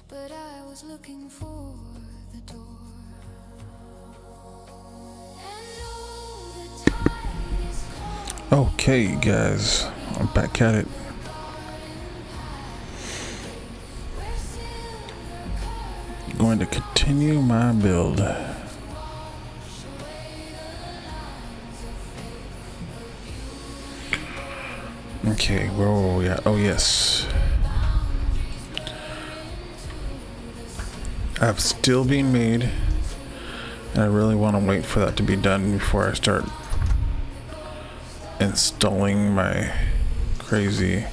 but I was looking for the door. Okay, guys, I'm back at it. Going to continue my build. Okay, where were we at? Oh, yes. I've still being made, and I really want to wait for that to be done before I start installing my crazy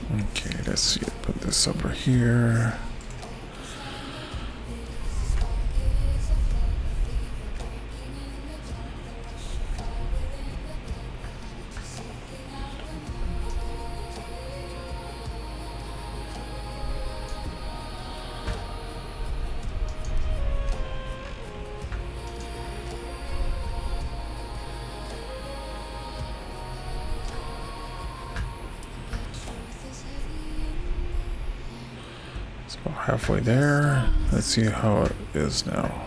Okay, let's see. Put this over here. It's about halfway there. Let's see how it is now.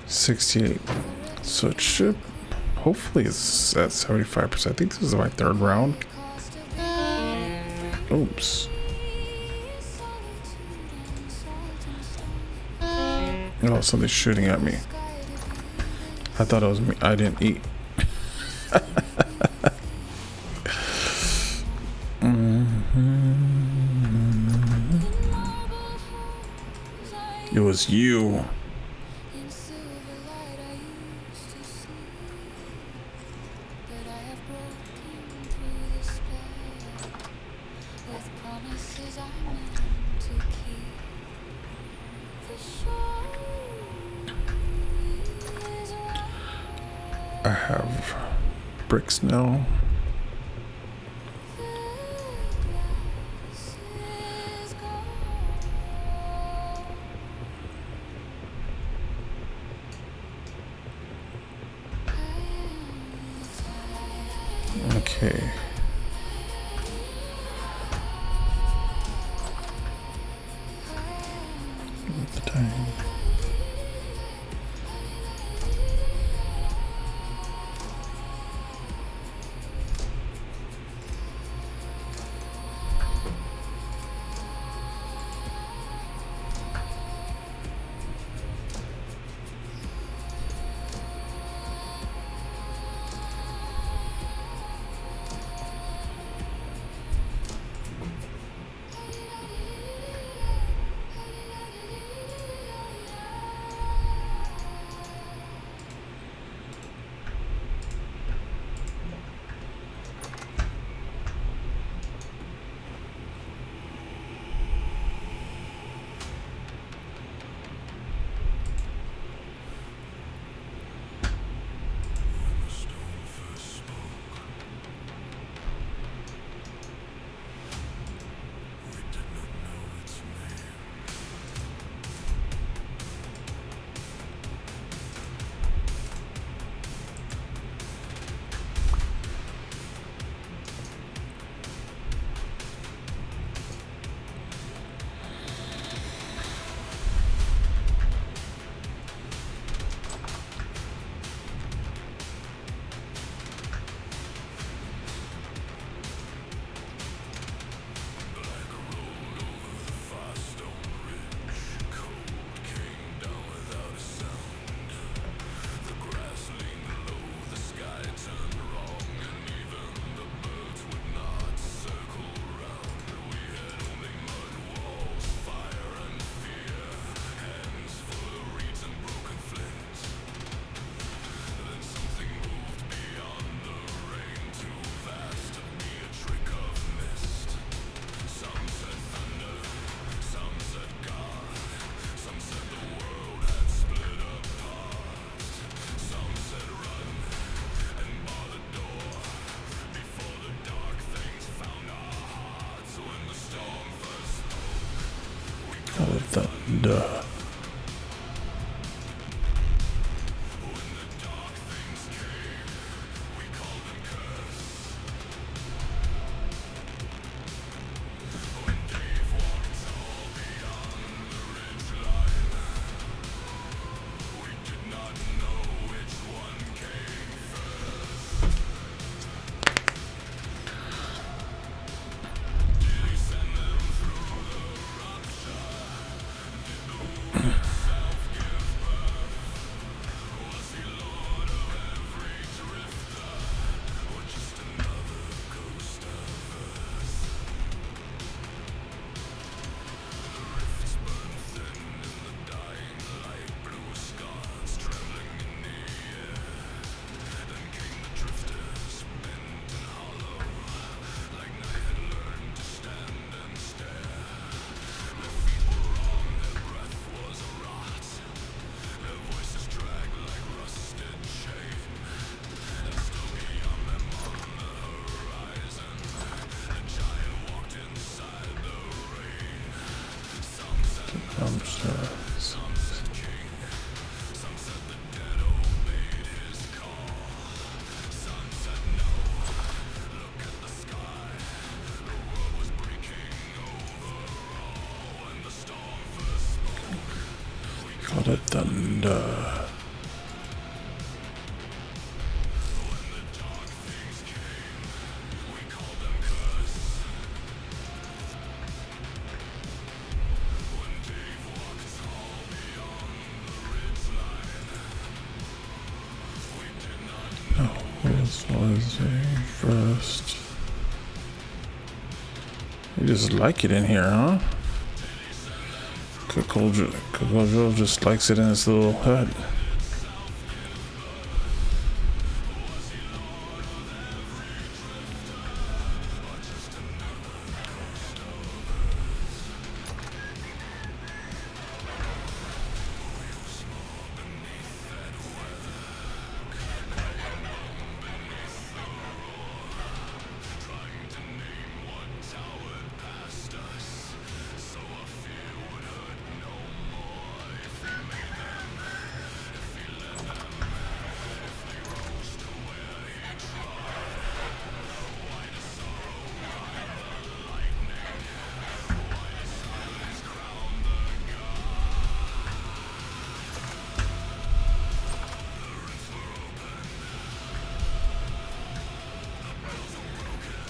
68. So it should, hopefully it's at 75%. I think this is my third round. Oops. Oh, something's shooting at me. I thought it was me. I didn't eat. It was you. I have bricks now. Okay. At the time. Thunder. Call it thunder. This was a first. You just like it in here, huh? Kokojo just likes it in his little hut.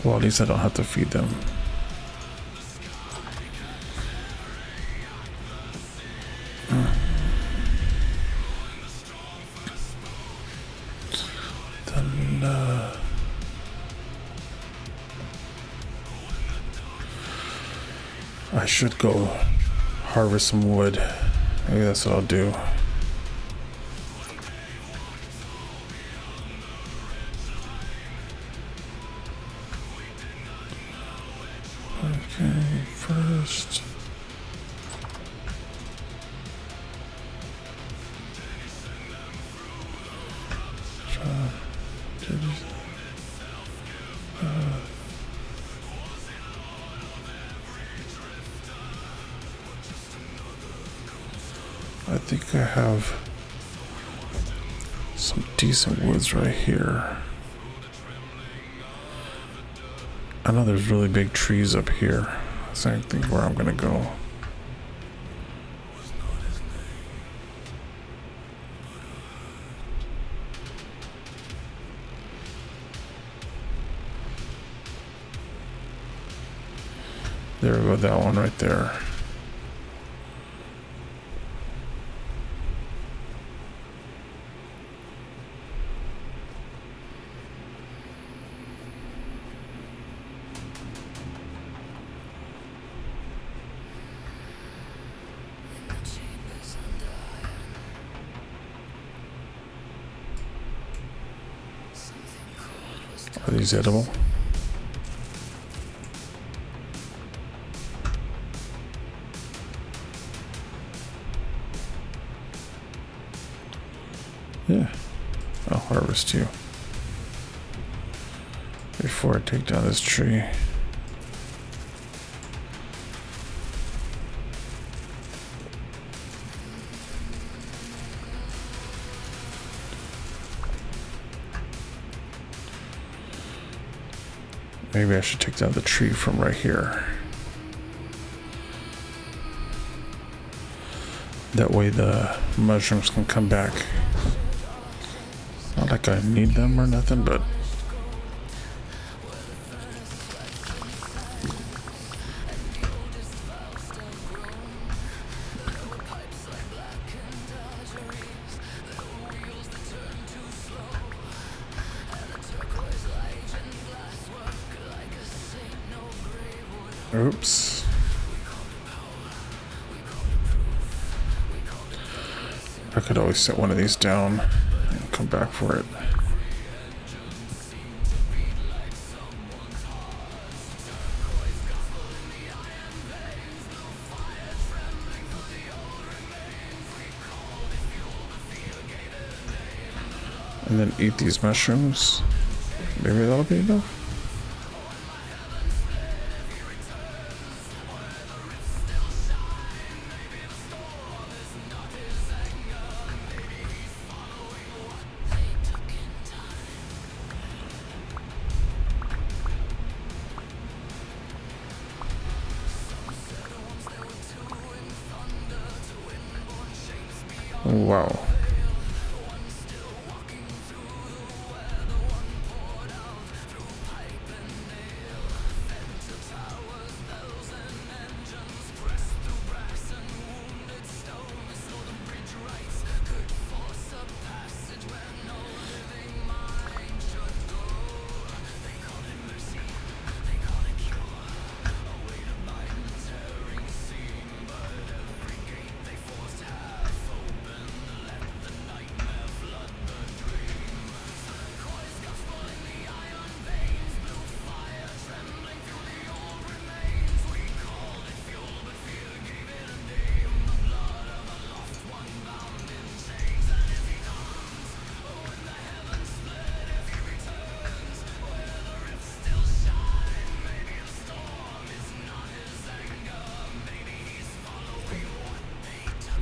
Well, at least I don't have to feed them. Then, I should go harvest some wood. Maybe that's what I'll do. Okay, first. I think I have some decent woods right here. I know there's really big trees up here. That's I think where I'm gonna go. There we go, that one right there. Are these edible? Yeah, I'll harvest you before I take down this tree. Maybe I should take down the tree from right here. That way the mushrooms can come back. Not like I need them or nothing, but oops. I could always set one of these down and come back for it. And then eat these mushrooms. Maybe that'll be enough. Wow.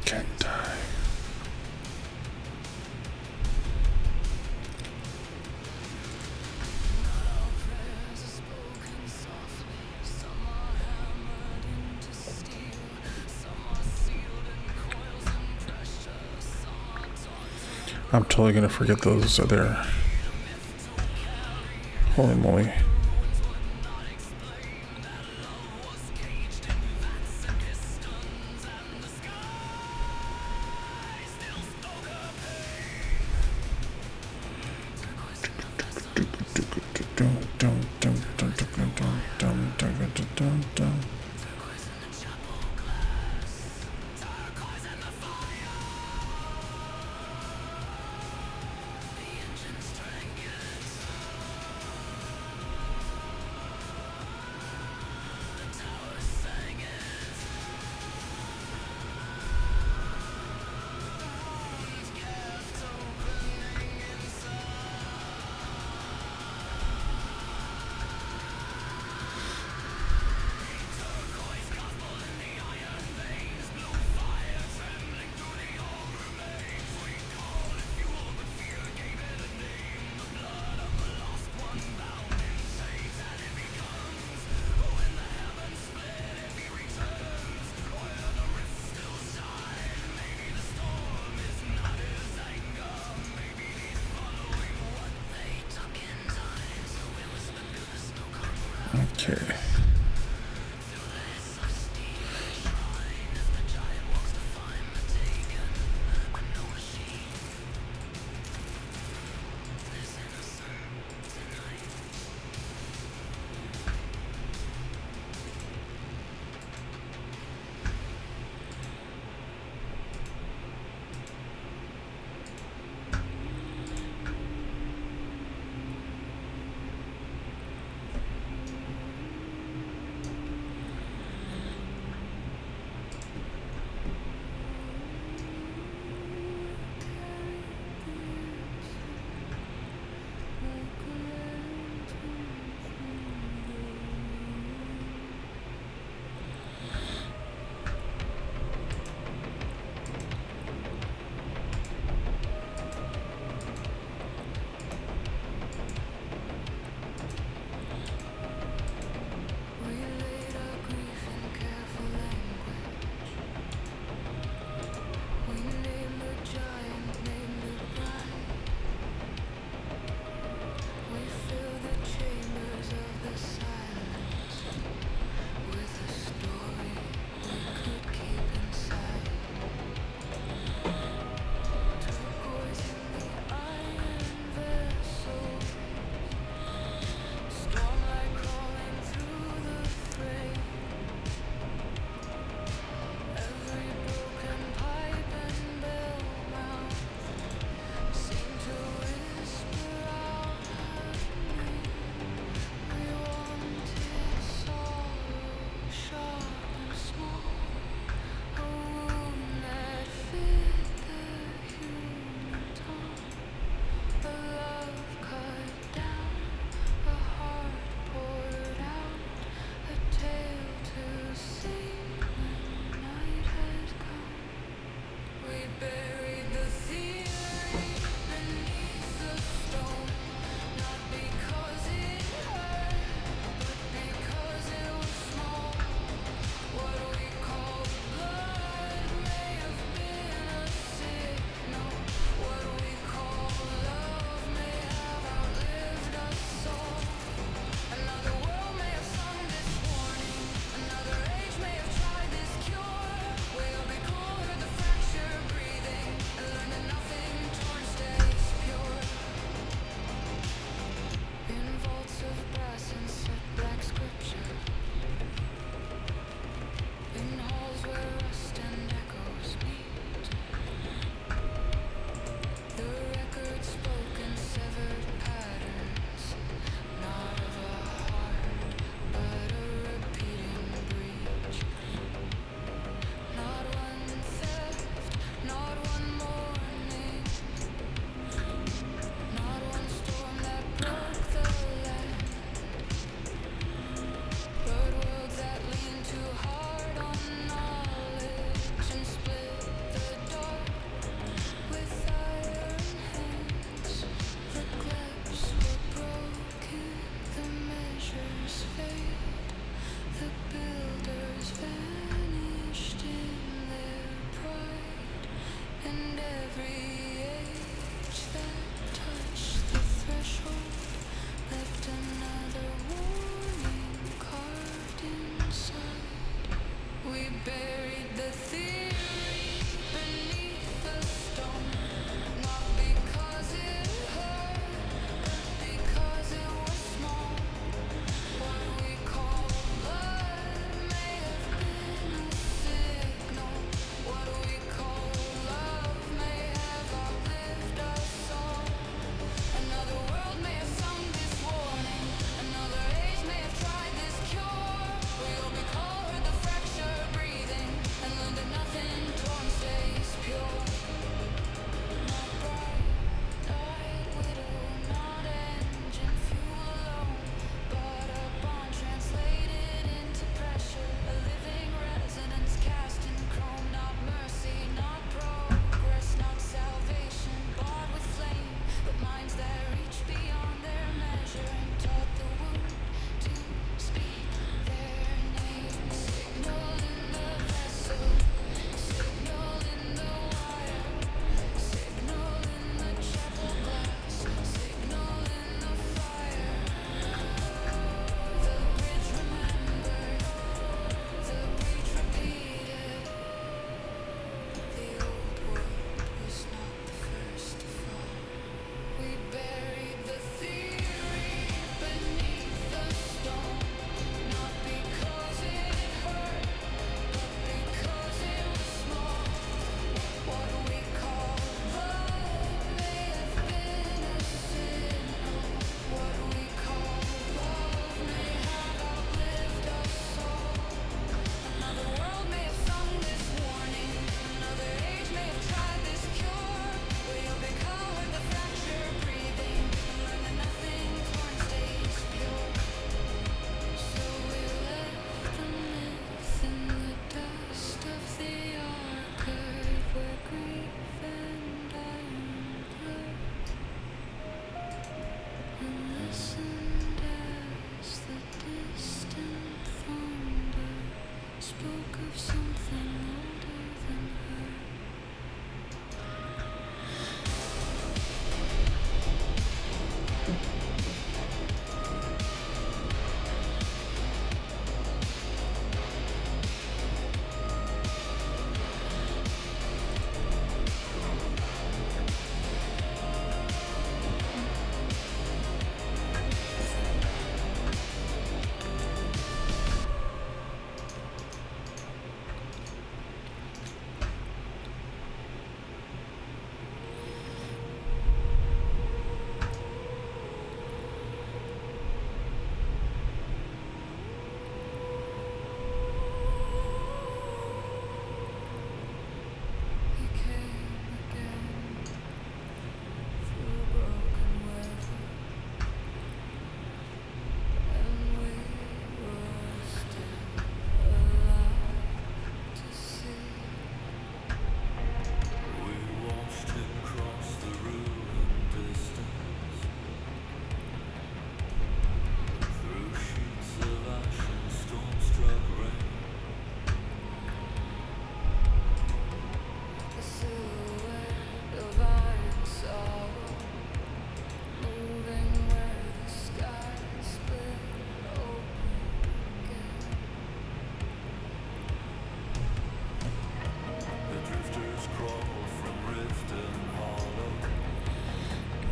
Can't die. I'm totally gonna forget those are there. Holy moly.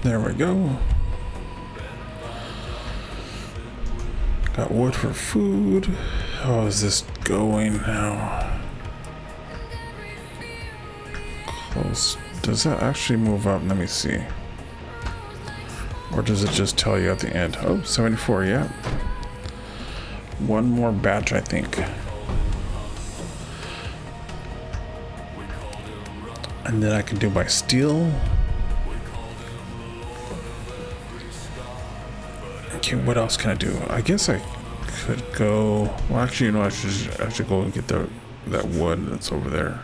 There we go. Got wood for food. How is this going now? Close. Does that actually move up? Let me see. Or does it just tell you at the end? Oh, 74, yeah. One more batch, I think. And then I can do my steel. Okay, what else can I do? I guess I could go. Well, actually, you know, I should go and get that wood that's over there.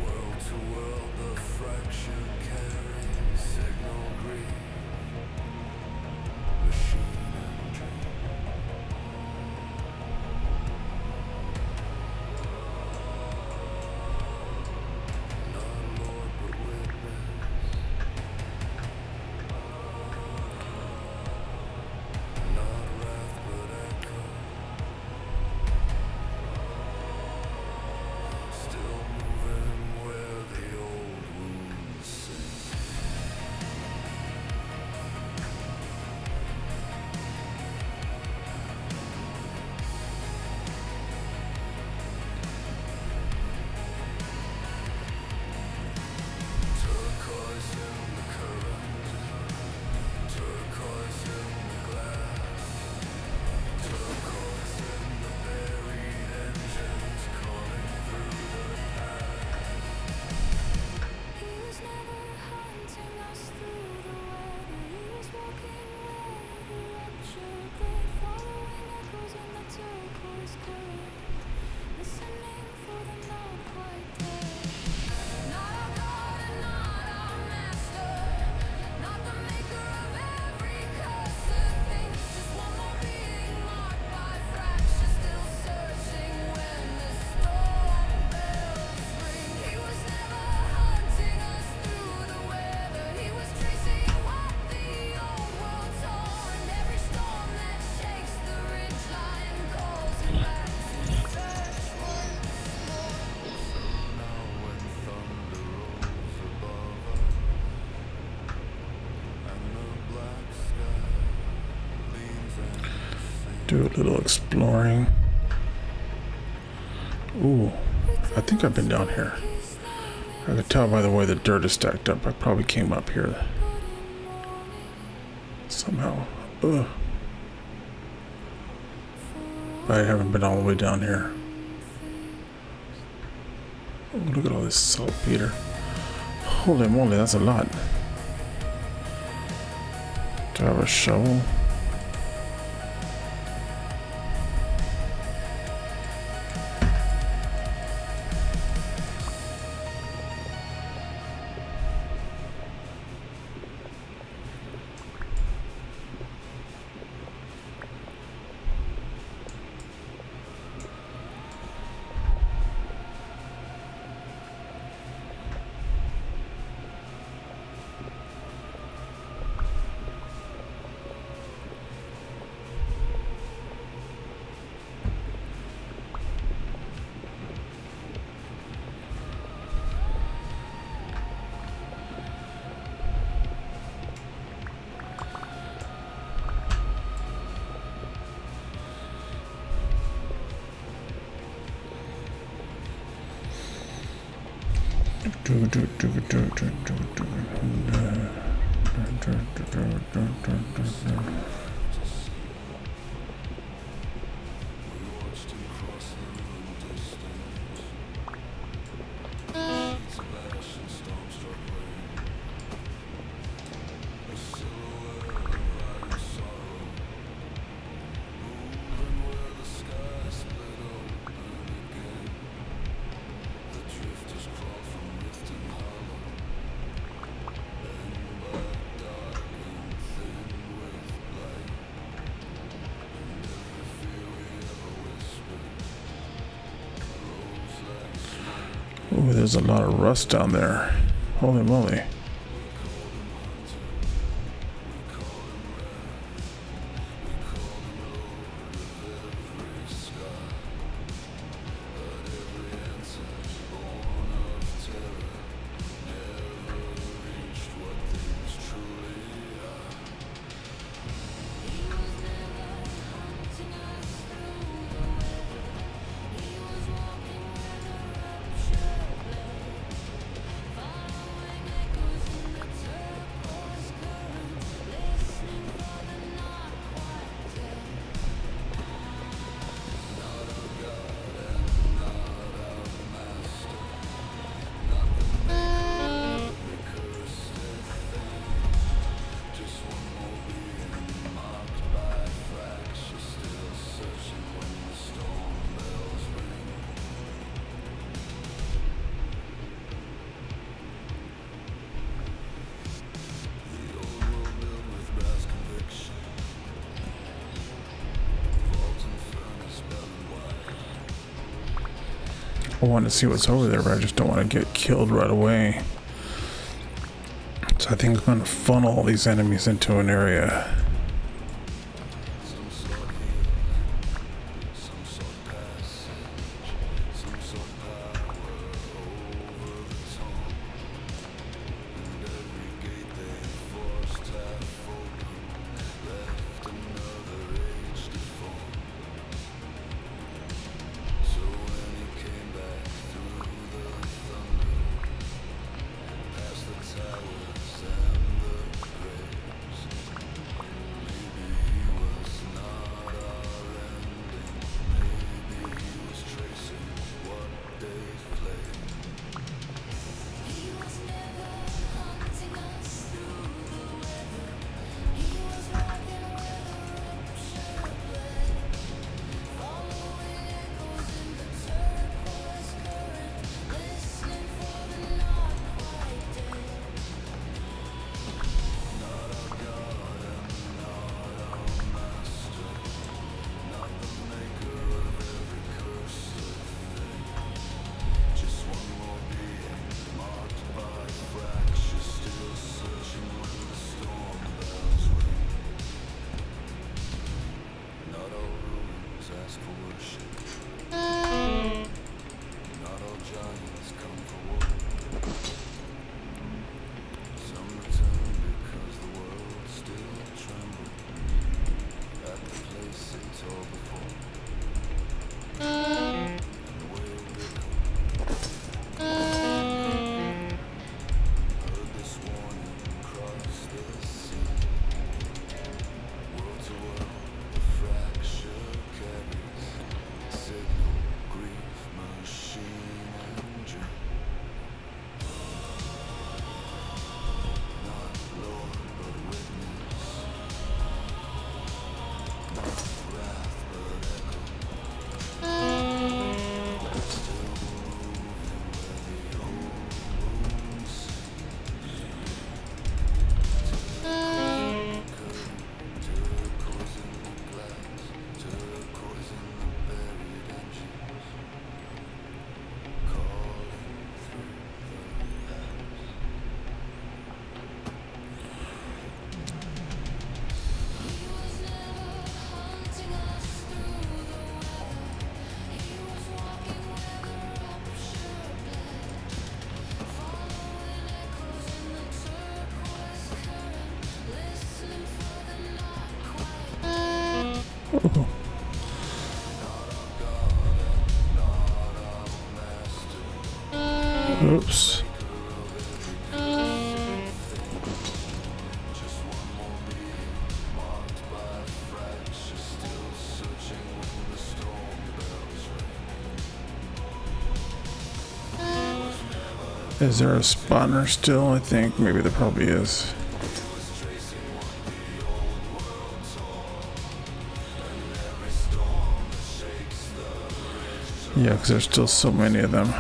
World to world Do a little exploring. Ooh, I think I've been down here. I could tell by the way the dirt is stacked up. I probably came up here somehow. Ugh. But I haven't been all the way down here. Oh, look at all this saltpeter. Holy moly, that's a lot. Do I have a shovel? Ooh, there's a lot of rust down there. Holy moly. I want to see what's over there, but I just don't want to get killed right away. So I think I'm going to funnel all these enemies into an area. Oops. Is there a spawner still? I think maybe there probably is. Yeah, because there's still so many of them.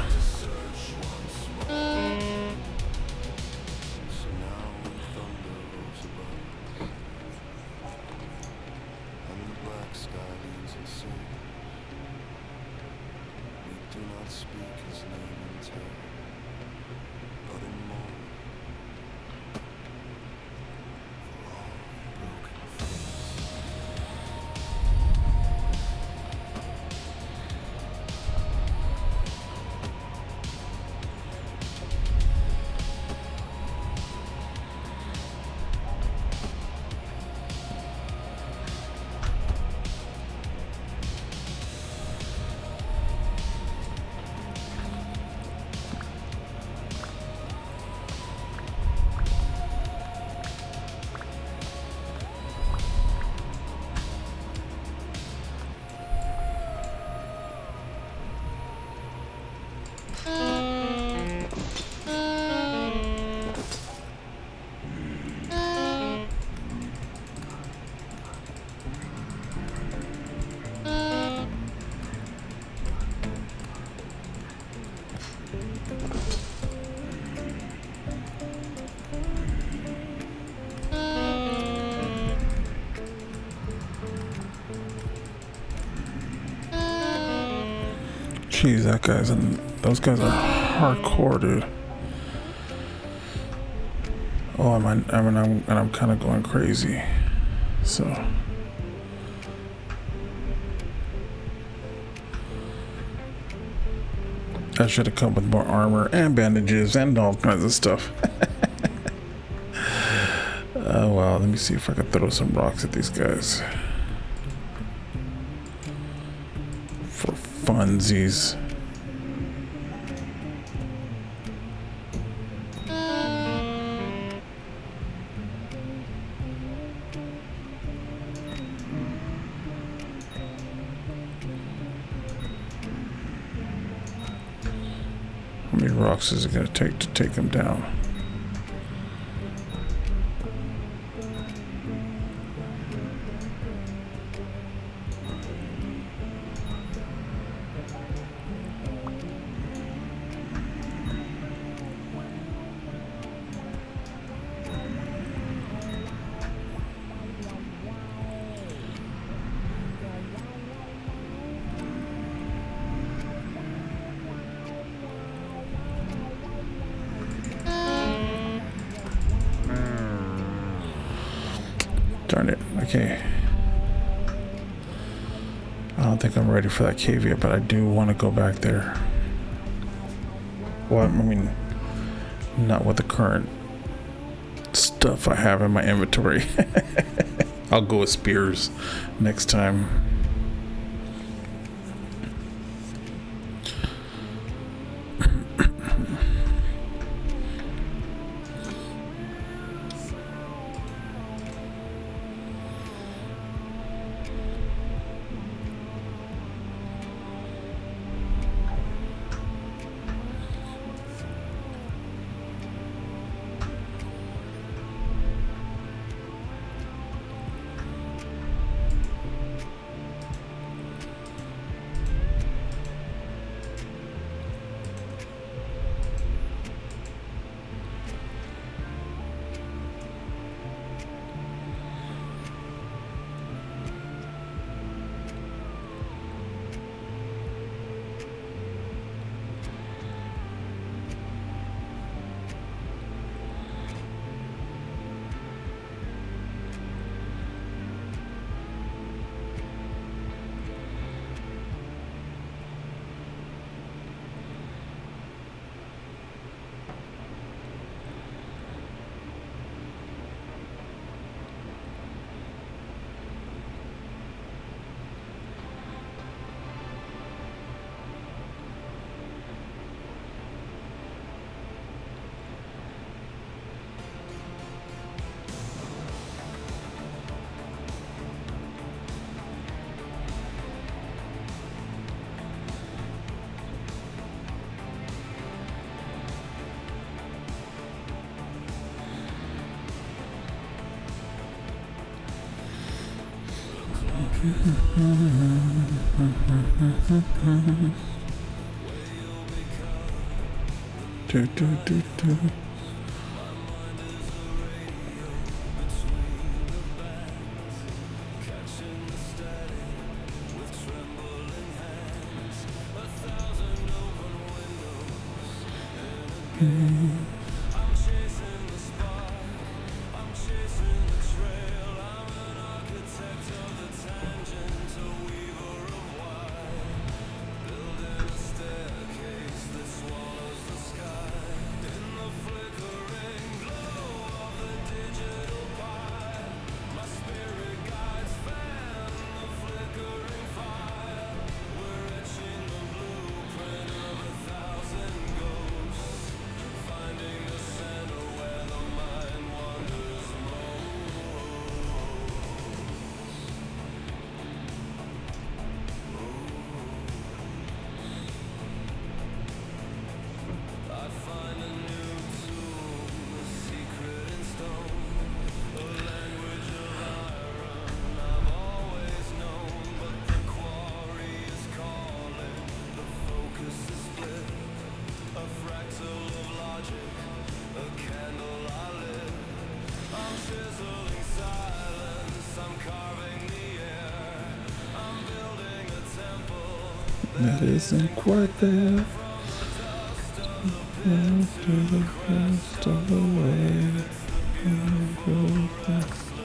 Jeez, those guys are hardcore, dude. Oh, I'm kind of going crazy. So I should have come with more armor and bandages and all kinds of stuff. Oh well, let me see if I can throw some rocks at these guys. For funsies. How many rocks is it going to take him down? Darn it. Okay. I don't think I'm ready for that cave yet, but I do want to go back there. Well, I mean, not with the current stuff I have in my inventory. I'll go with spears next time. Do, do, do, do. That isn't quite there. To the rest of the way.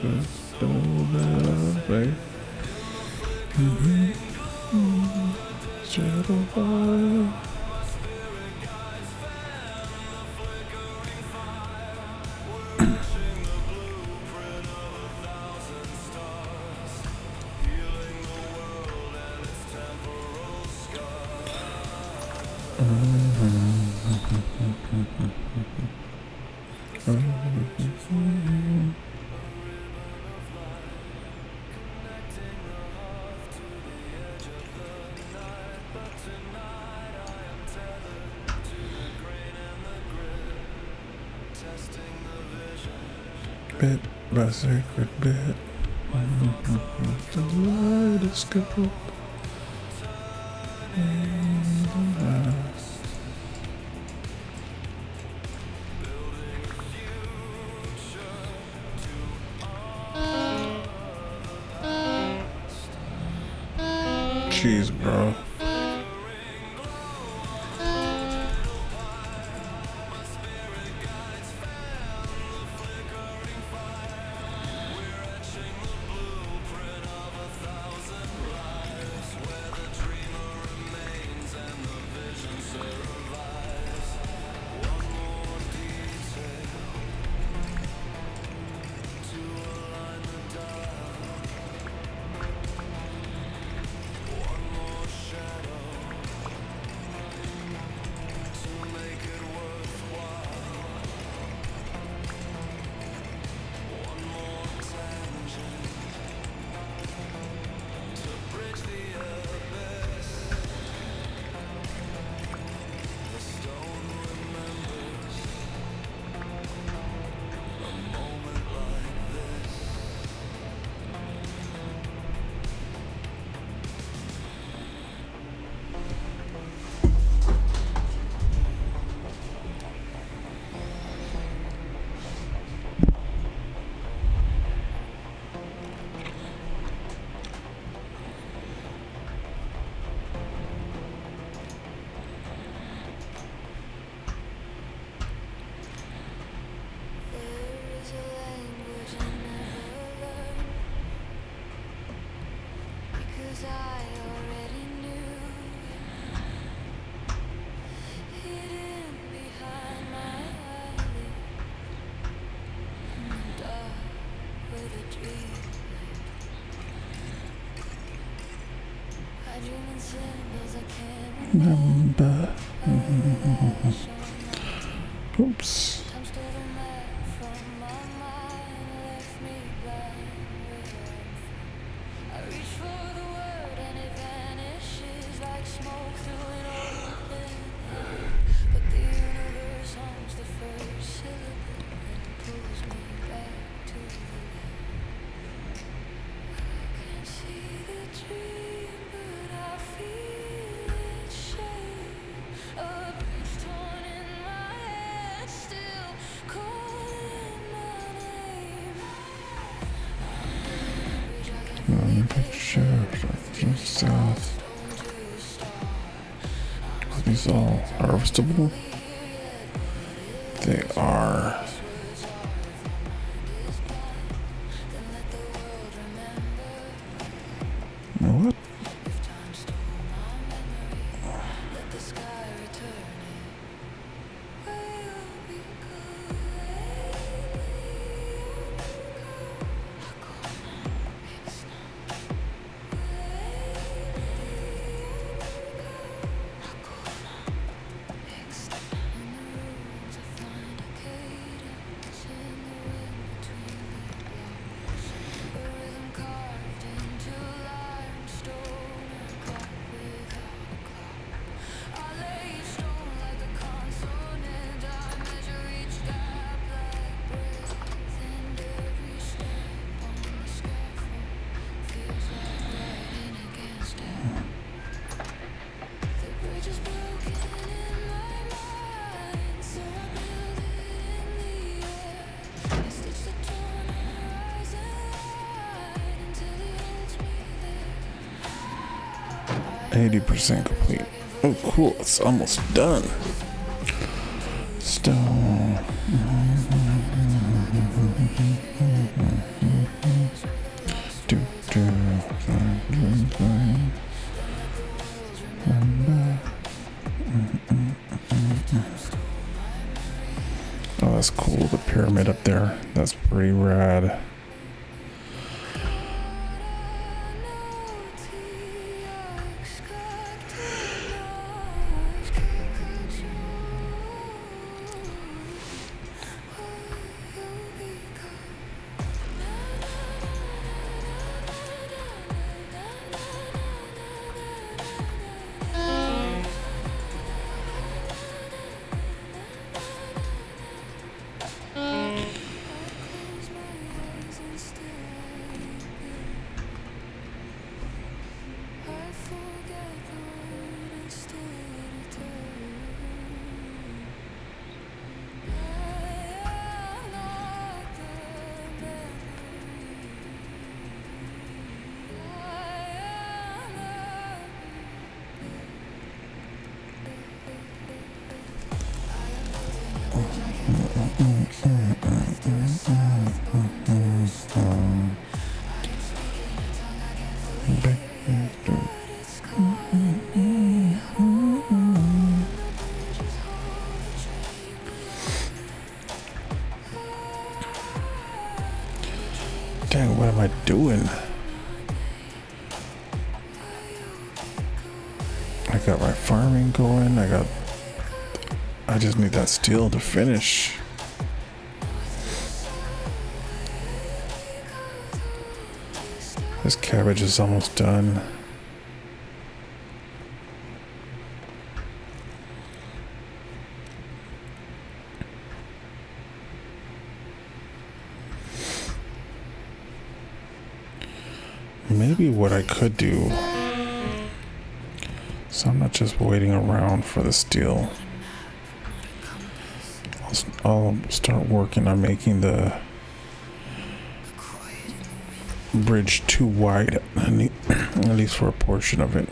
Rest of the way. Shadow fire. Bit by sacred bit, the light is gone. Jeez, bro. Remember. Oops. See the South. Are these all harvestable? They are. You know what? %, complete. Oh, cool. It's almost done. Stone. Oh, that's cool. The pyramid up there. That's pretty rad. Dang, what am I doing? I got my farming going. I just need that steel to finish. This cabbage is almost done. Maybe what I could do, so I'm not just waiting around for the steel. I'll start working on making the bridge too wide, at least for a portion of it.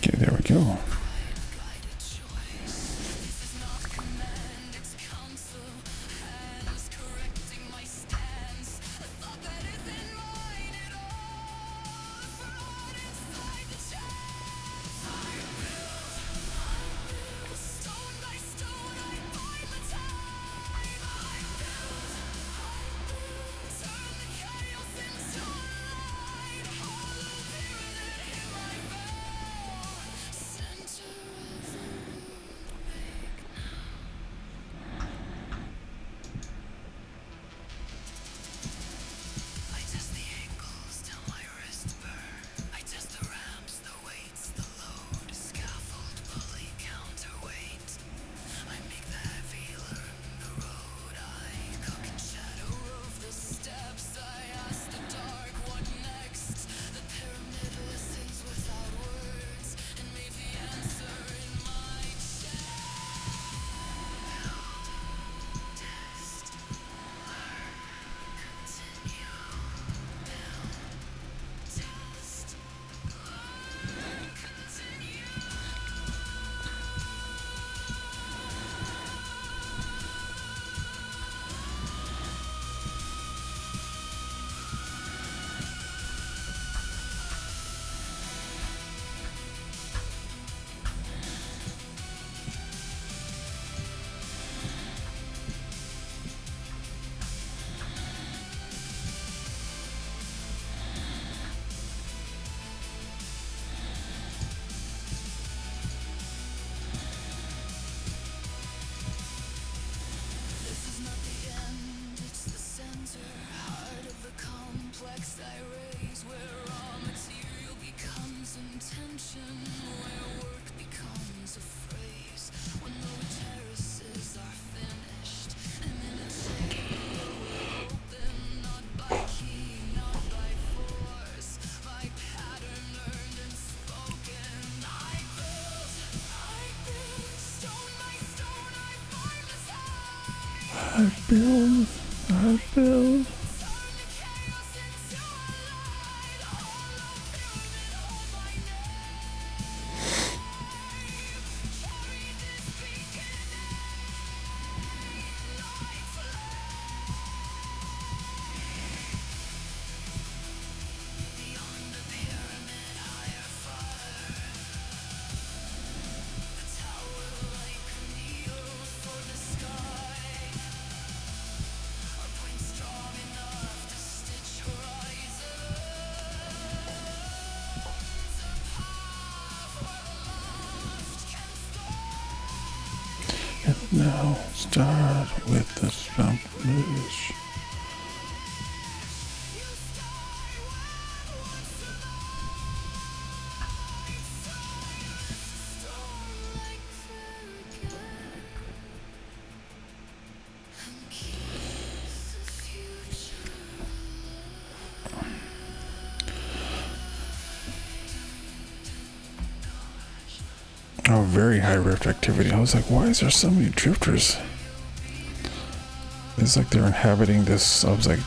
Okay, there we go. I build. Now start with the sandbox. Oh, very high rift activity. I was like, why is there so many drifters? It's like they're inhabiting this. I was like,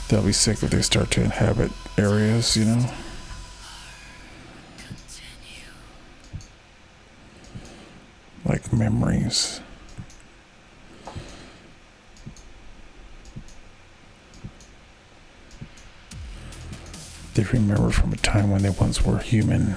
they'll be sick if they start to inhabit areas, you know? Like memories. They remember from a time when they once were human.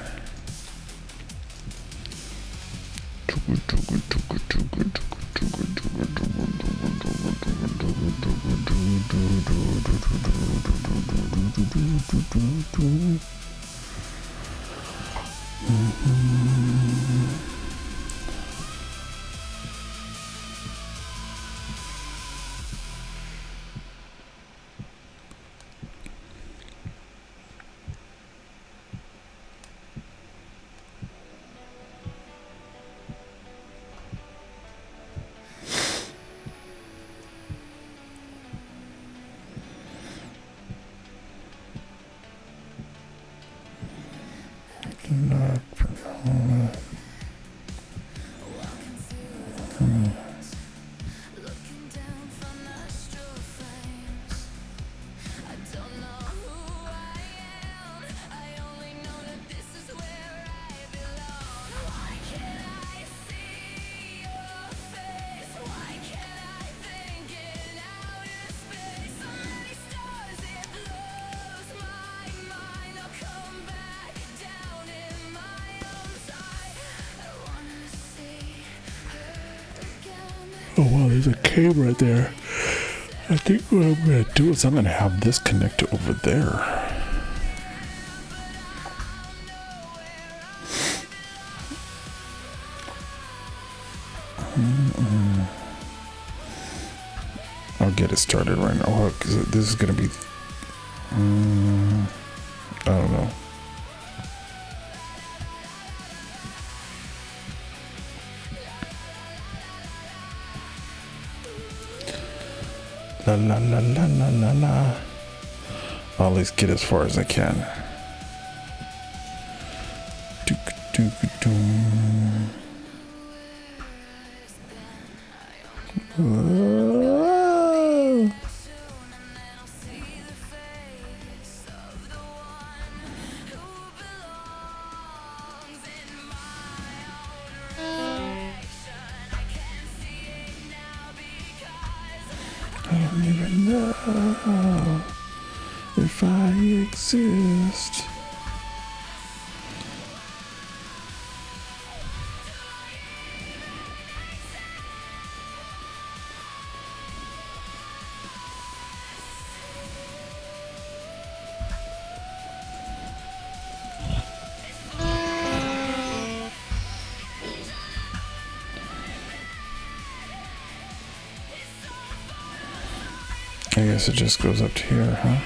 Not for long. Oh wow, there's a cave right there. I think what I'm gonna do is I'm gonna have this connected over there. I'll get it started right now because this is gonna be. I don't know. La la la la la la la. I'll at least get as far as I can. I don't even know if I exist. I guess it just goes up to here, huh?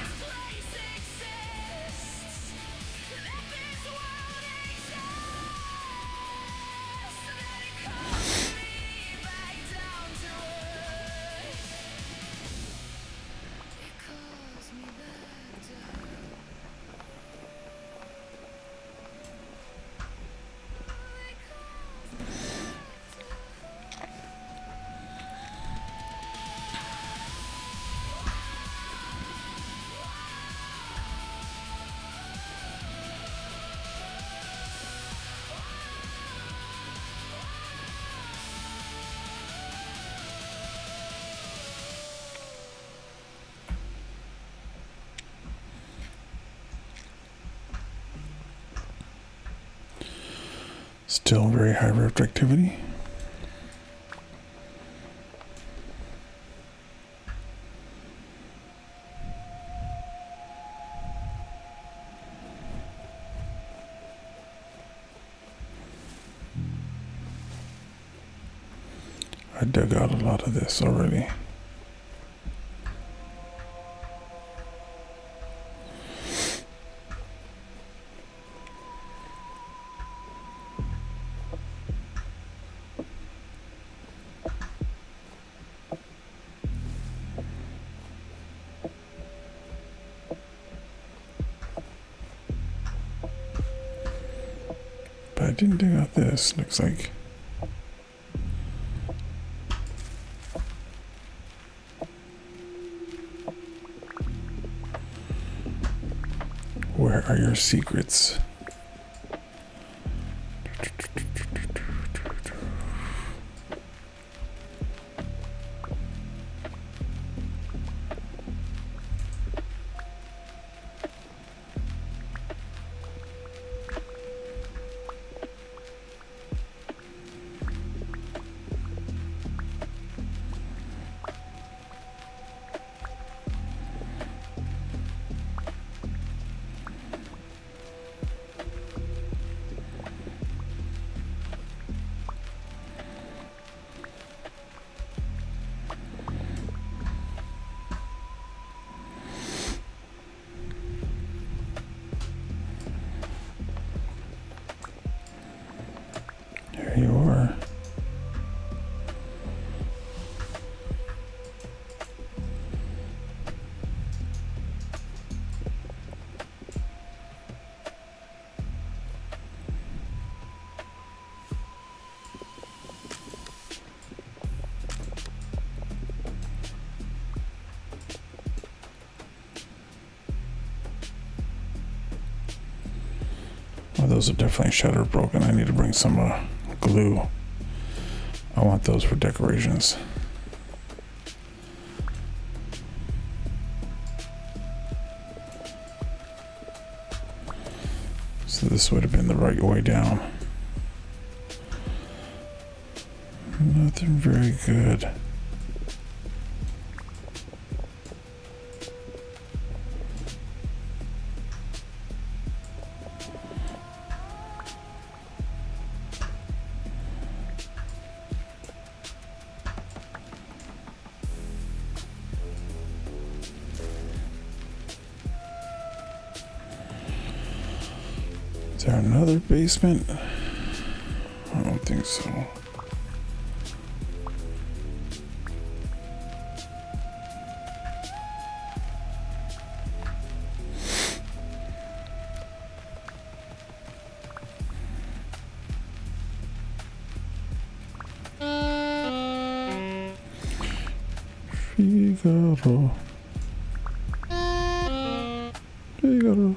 Still very high reflectivity. I dug out a lot of this already. But I didn't dig out this, looks like. Where are your secrets? There you are. Well, those are definitely shutter broken. I need to bring some glue. I want those for decorations. So this would have been the right way down. Nothing very good. Is there another basement? I don't think so. Figaro. Figaro.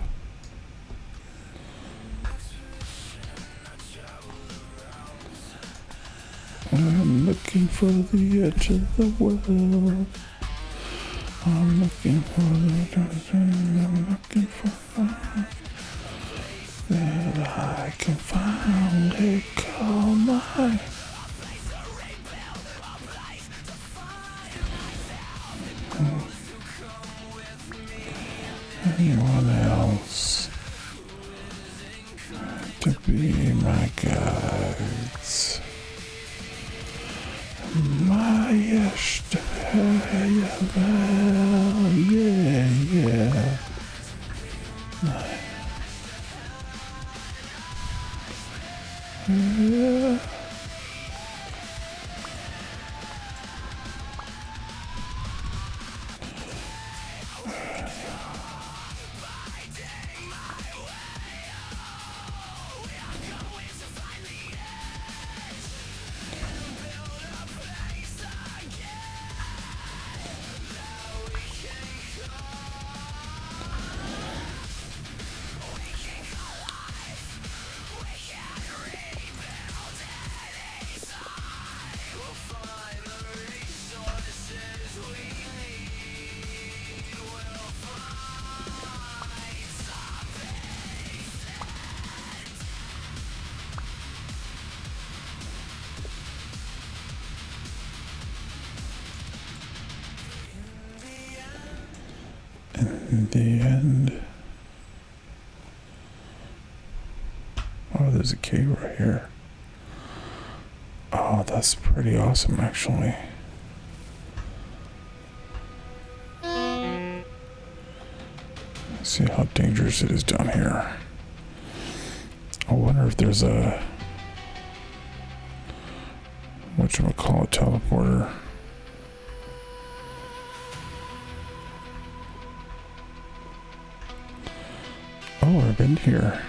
I'm looking for the edge of the world. I'm looking for I'm looking for that I can finally call mine. Anyone else to be my guides? My yeah. In the end. Oh, there's a cave right here. Oh, that's pretty awesome, actually. Let's see how dangerous it is down here. I wonder if there's a whatchamacallit teleporter. Oh, I've been here.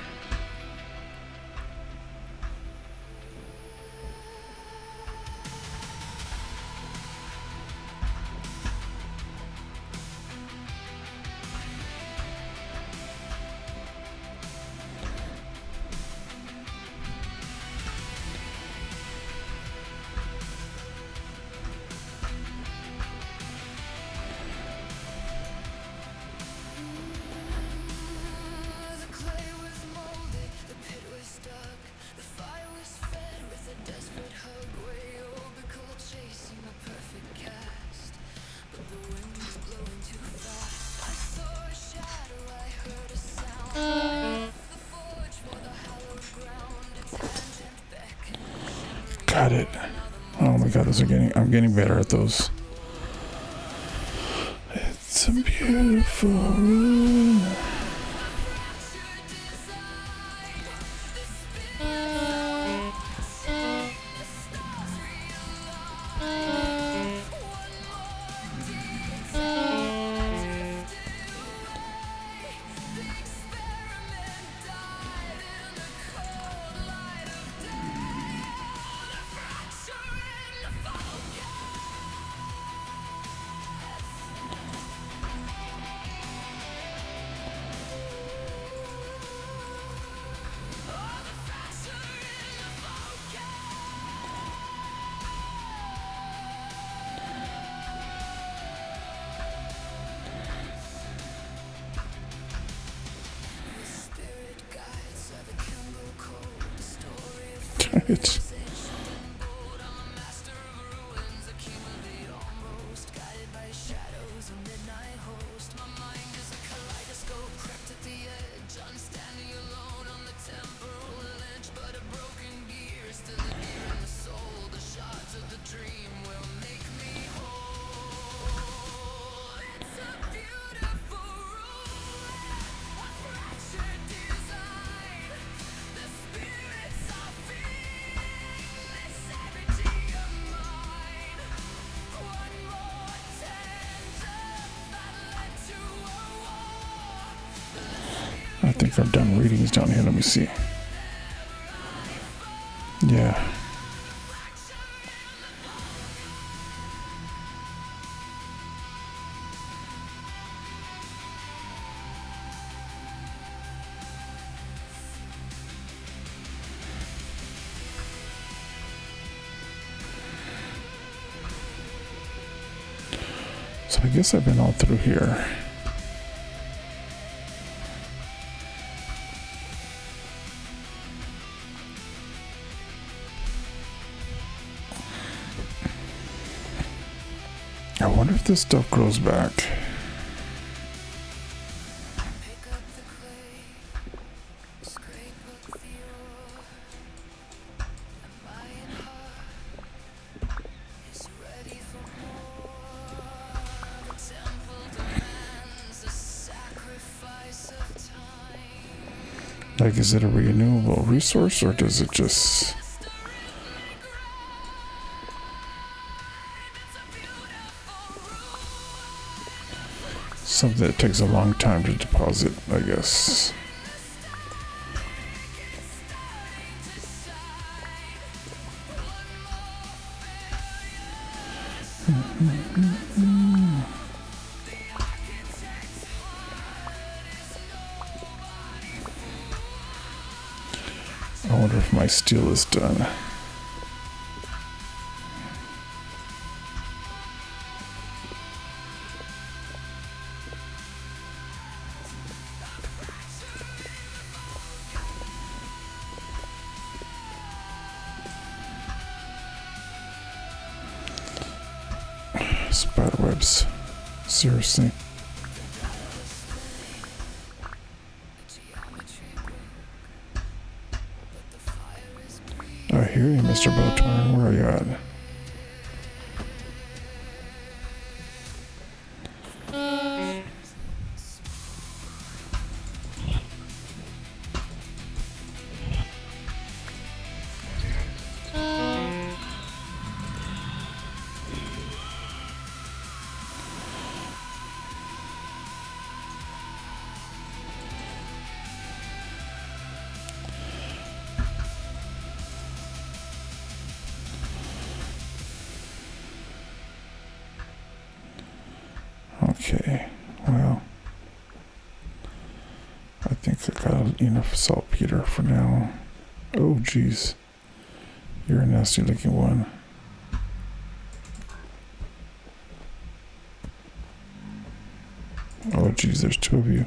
Got it. Oh my god, I'm getting better at those. It's a beautiful room. It's think I've done readings down here. Let me see. Yeah. So I guess I've been all through here. I wonder if this stuff grows back. Pick up the clay, scrape up the ore, and my heart is ready for more. The temple demands a sacrifice of time. Like, is it a renewable resource, or does it just... something that takes a long time to deposit, I guess. I wonder if my steel is done. Spiderwebs. Seriously. I hear you, Mr. Bowtorn. Where are you at? Okay, well, I think I got enough saltpeter for now. Oh, geez. You're a nasty looking one. Oh, geez, there's two of you.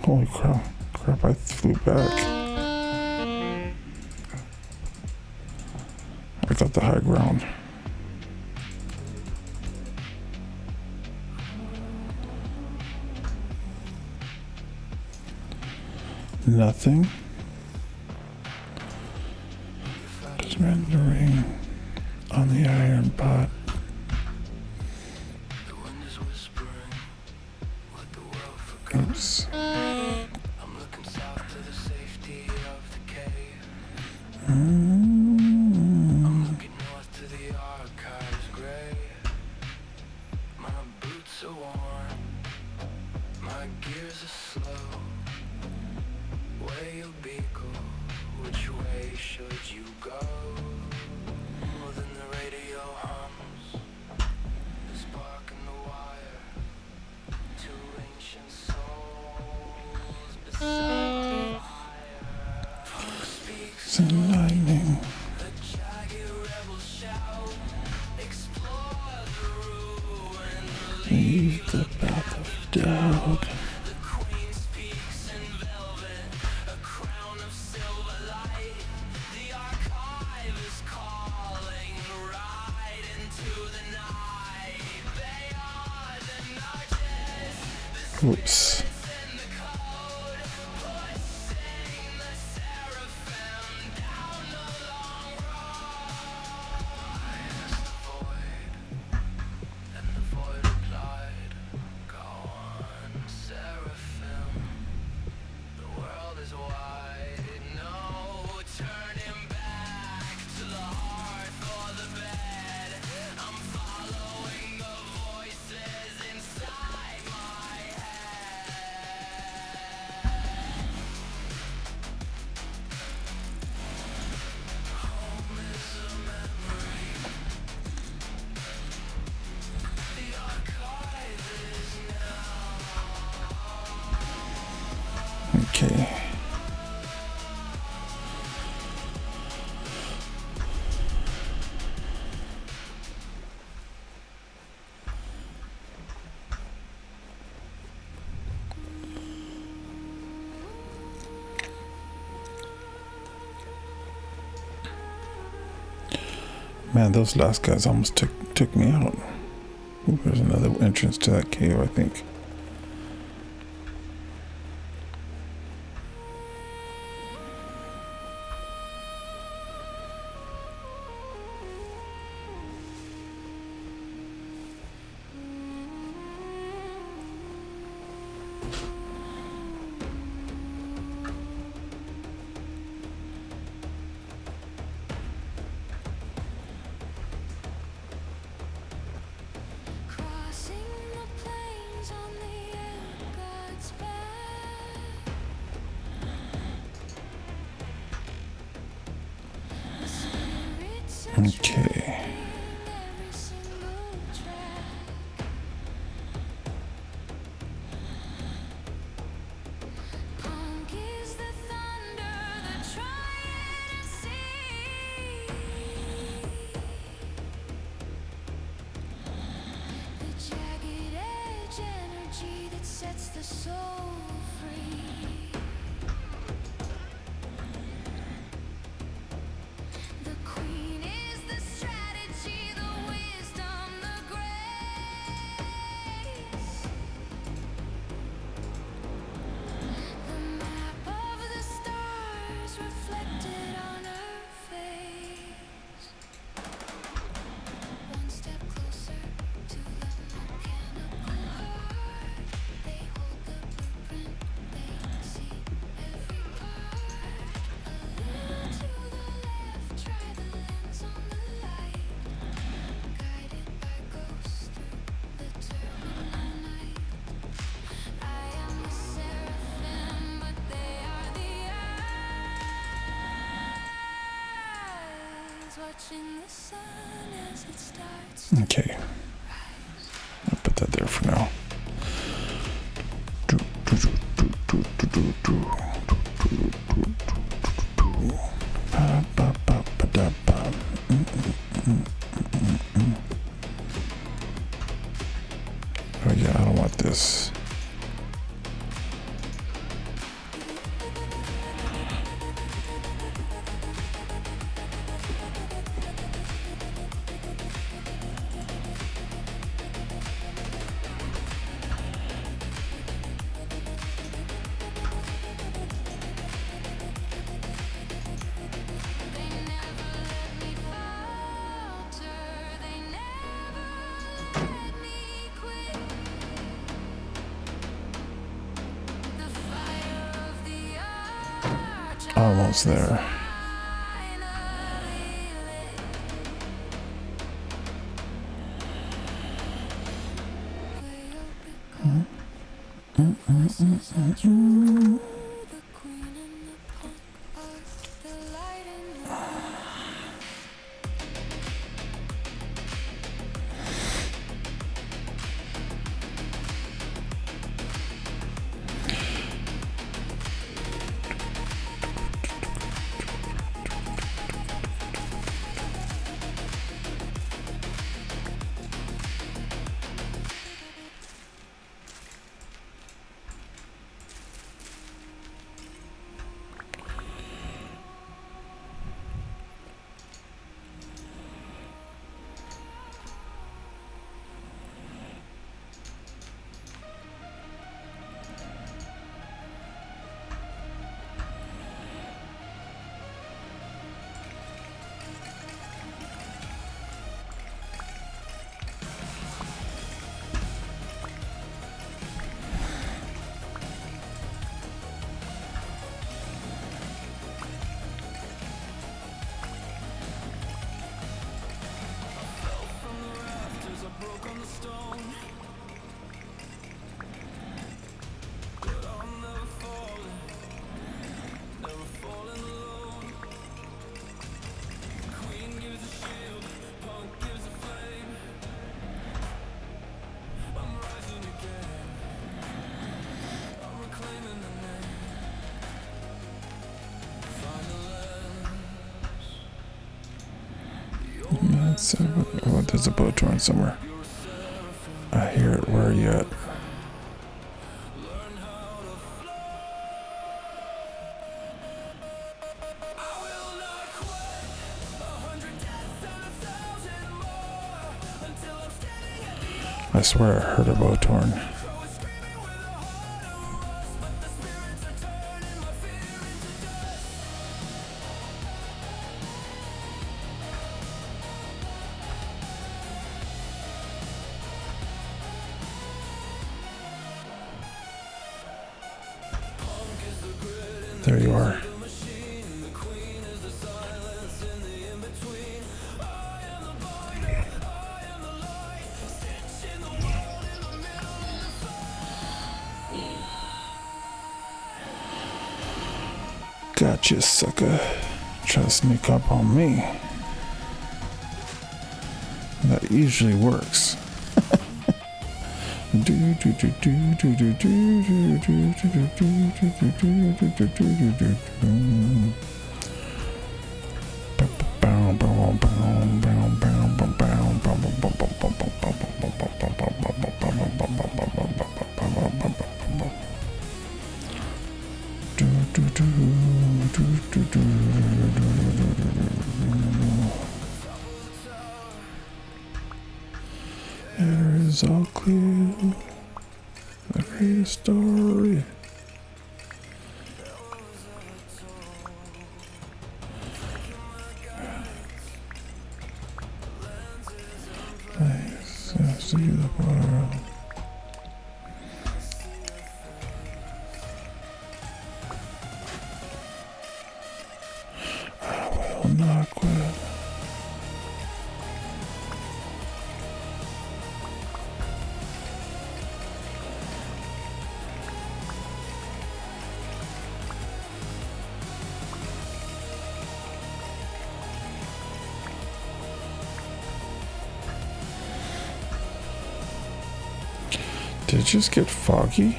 Holy crap, I flew back. I got the high ground. Nothing. Just rendering on the iron pot. Oops. WayobiKal, which way should you go? Then the radio hums, the spark in the wire. Two ancient souls beside the fire. Speaks Some lightning. the jagged rebel shout. Explore the ruin, Leave the path of doubt. the queen speaks in velvet, a crown of silver light. The archive is calling right into the night. They are the nudges, the Oops. spirits in the code, pushing the seraphim down the long road. I asked the void, and the void replied, "Go on, seraphim. The world is wide, no turning back to the hearth or the bed. I'm following the voices inside my Man, those last guys almost took me out. Ooh, there's another entrance to that cave, I think. Okay. Okay. I'll put that there for now. Oh yeah, I don't want this. Almost there. Oh, there's a boat torn somewhere. I hear it. Where are you at? I swear I heard a bow torn. There you are. Gotcha, sucker. Try to sneak up on me. That usually works. Air is all clear. I read a story. I see the world. I will not quit. Did it just get foggy?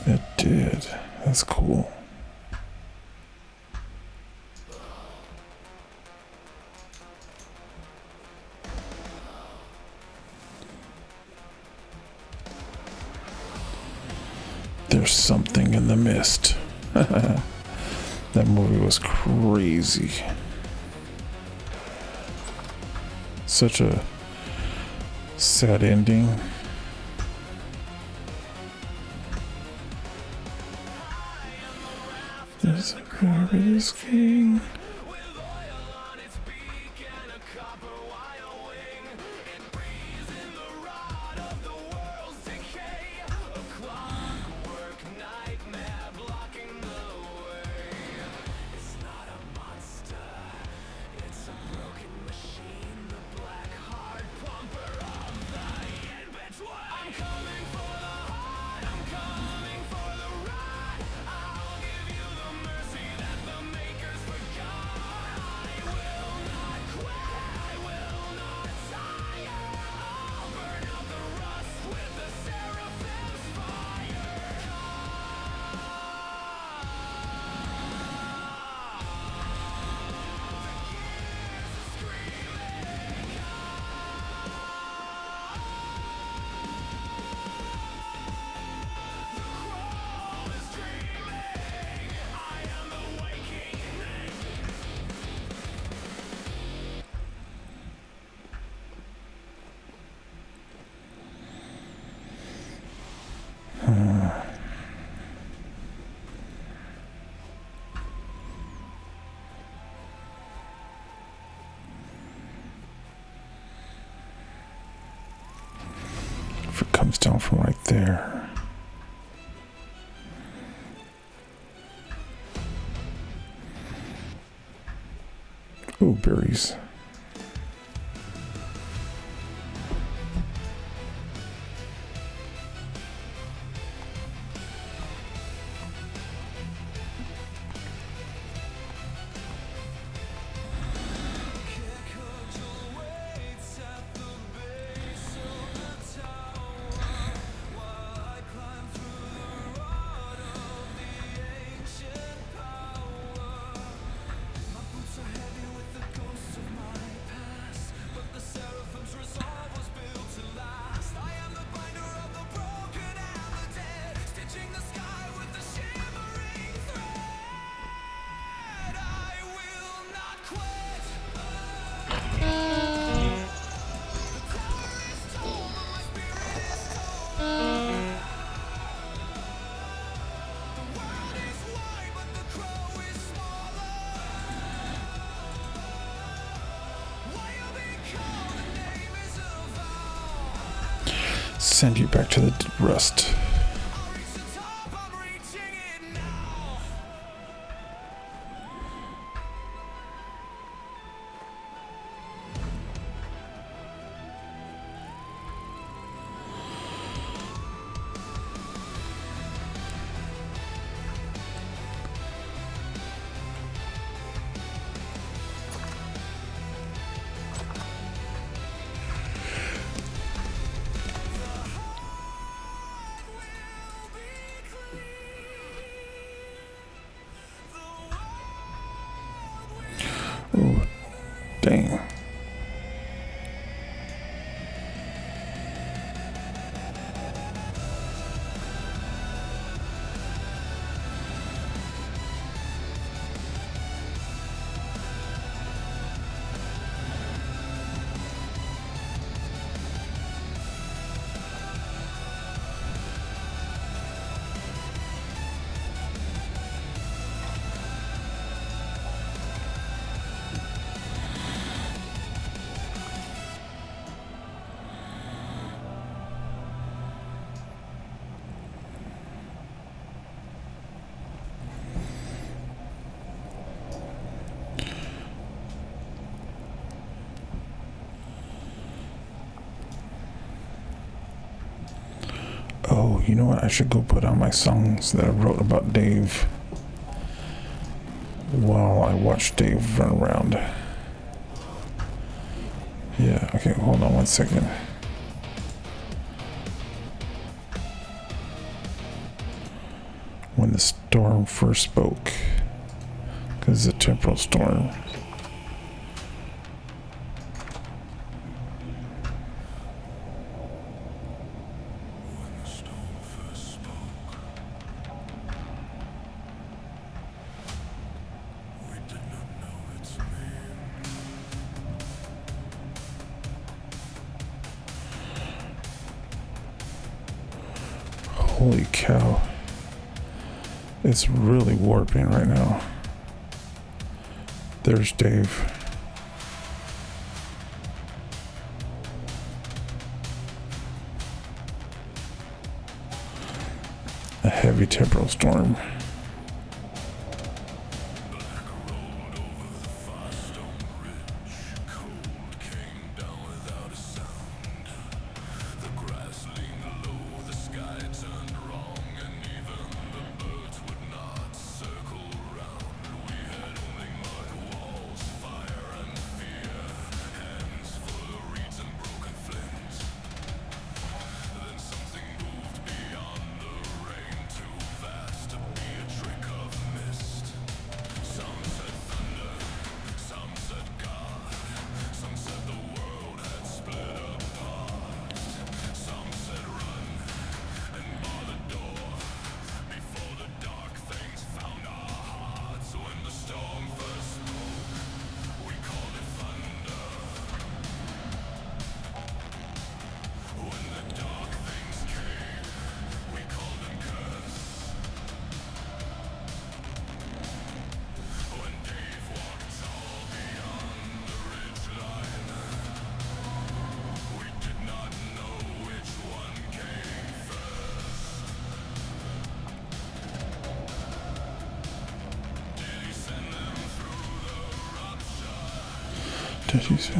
It did. That's cool. There's something in the mist. That movie was crazy. Such a sad ending. There's a glorious king. If it comes down from right there. Ooh, berries. send you back to the rust. Ooh, dang. Oh, you know what? I should go put on my songs that I wrote about Dave while I watch Dave run around. Yeah, okay, hold on 1 second. When the storm first spoke, because it's a temporal storm. Holy cow. It's really warping right now. There's Dave. A heavy temporal storm. Did he say?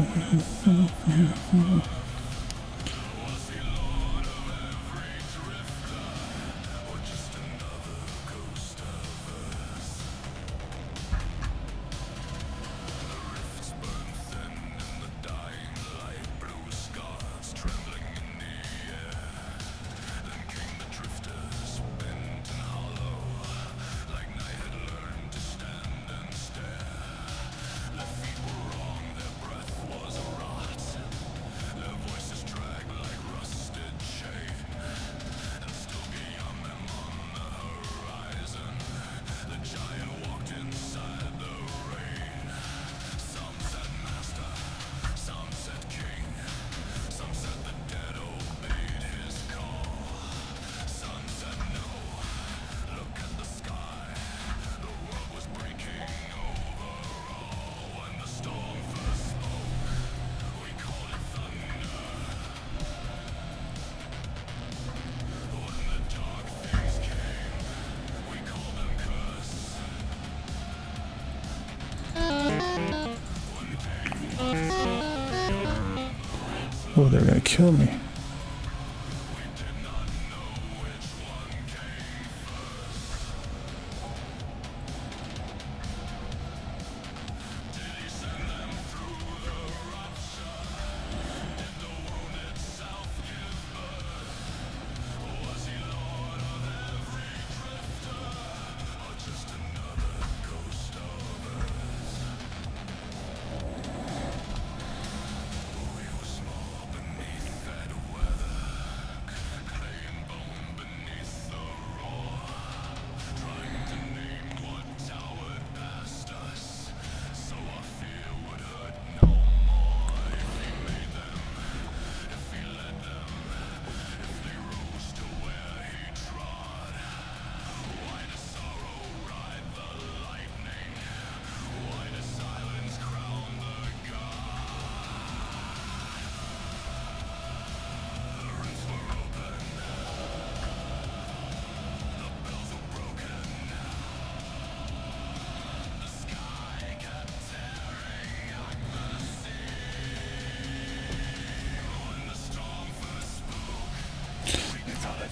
Oh, they're gonna kill me.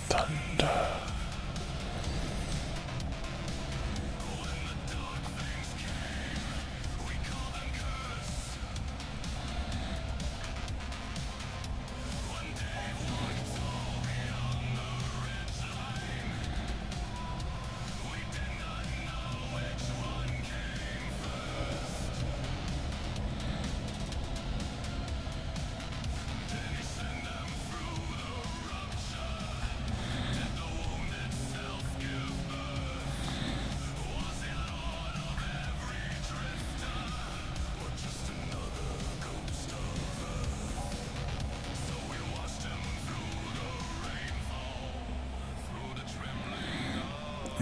Thunder.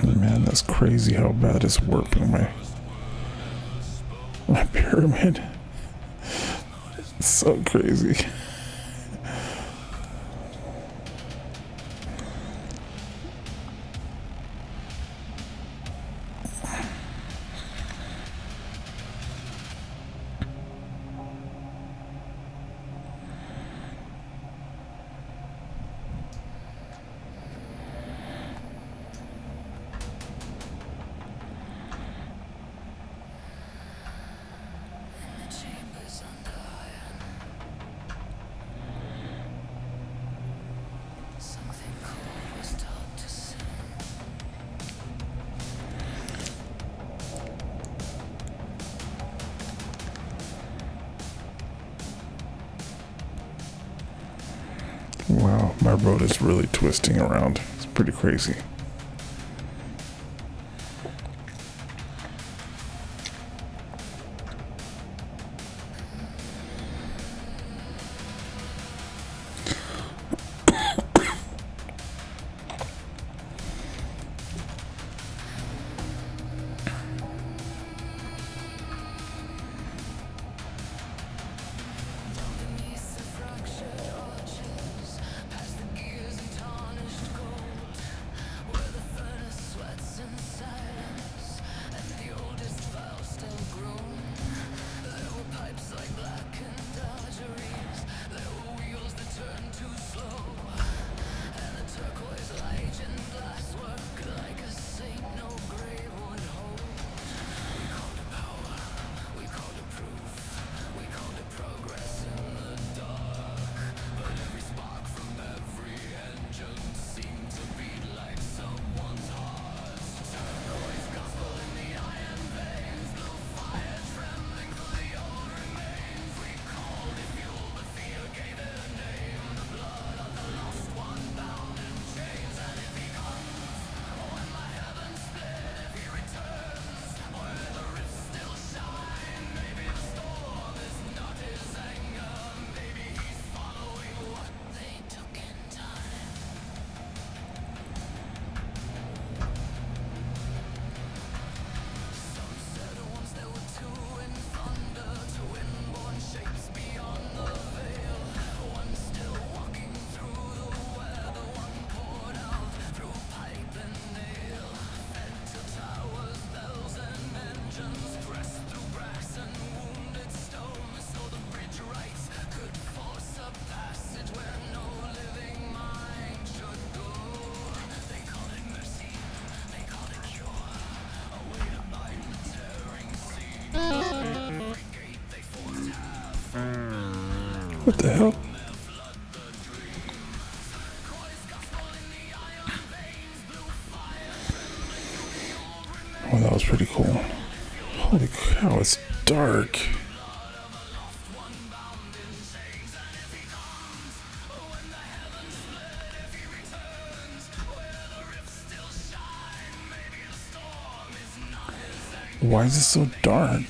Man, that's crazy how bad it's warping my pyramid. It's so crazy. Wow, my road is really twisting around. It's pretty crazy. What the hell? Oh, that was pretty cool. Holy cow, it's dark. Why is it so dark?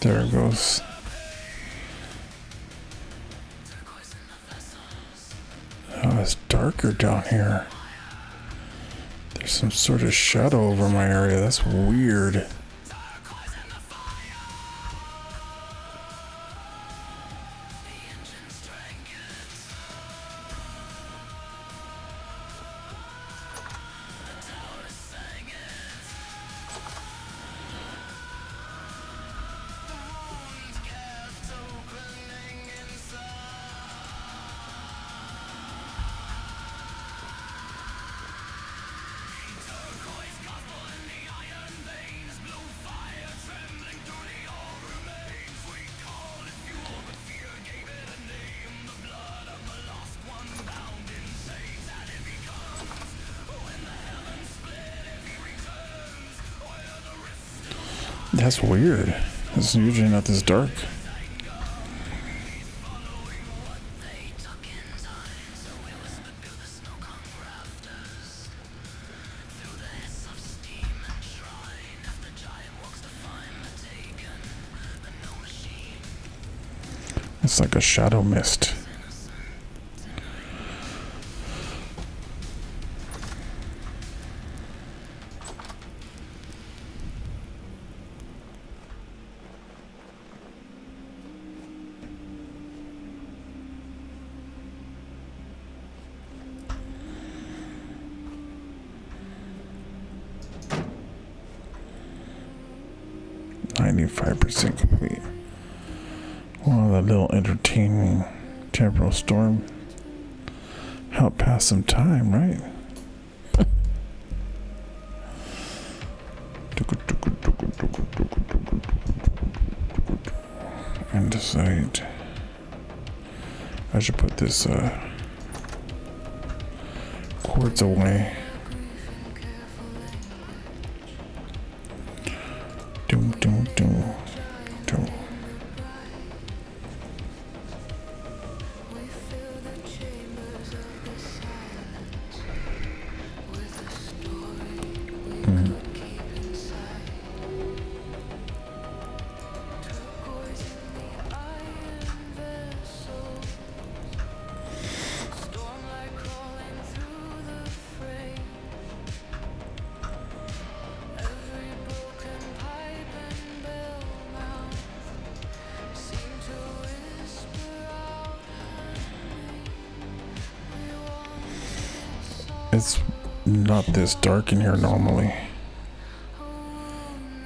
There it goes. Oh, it's darker down here. There's some sort of shadow over my area. That's weird. That's weird. It's usually not this dark. It's like a shadow mist. .95% complete. Wow, that little entertaining temporal storm helped pass some time, right? And decide I should put this quartz away. Doom, doom, doom, doom. It's not this dark in here normally.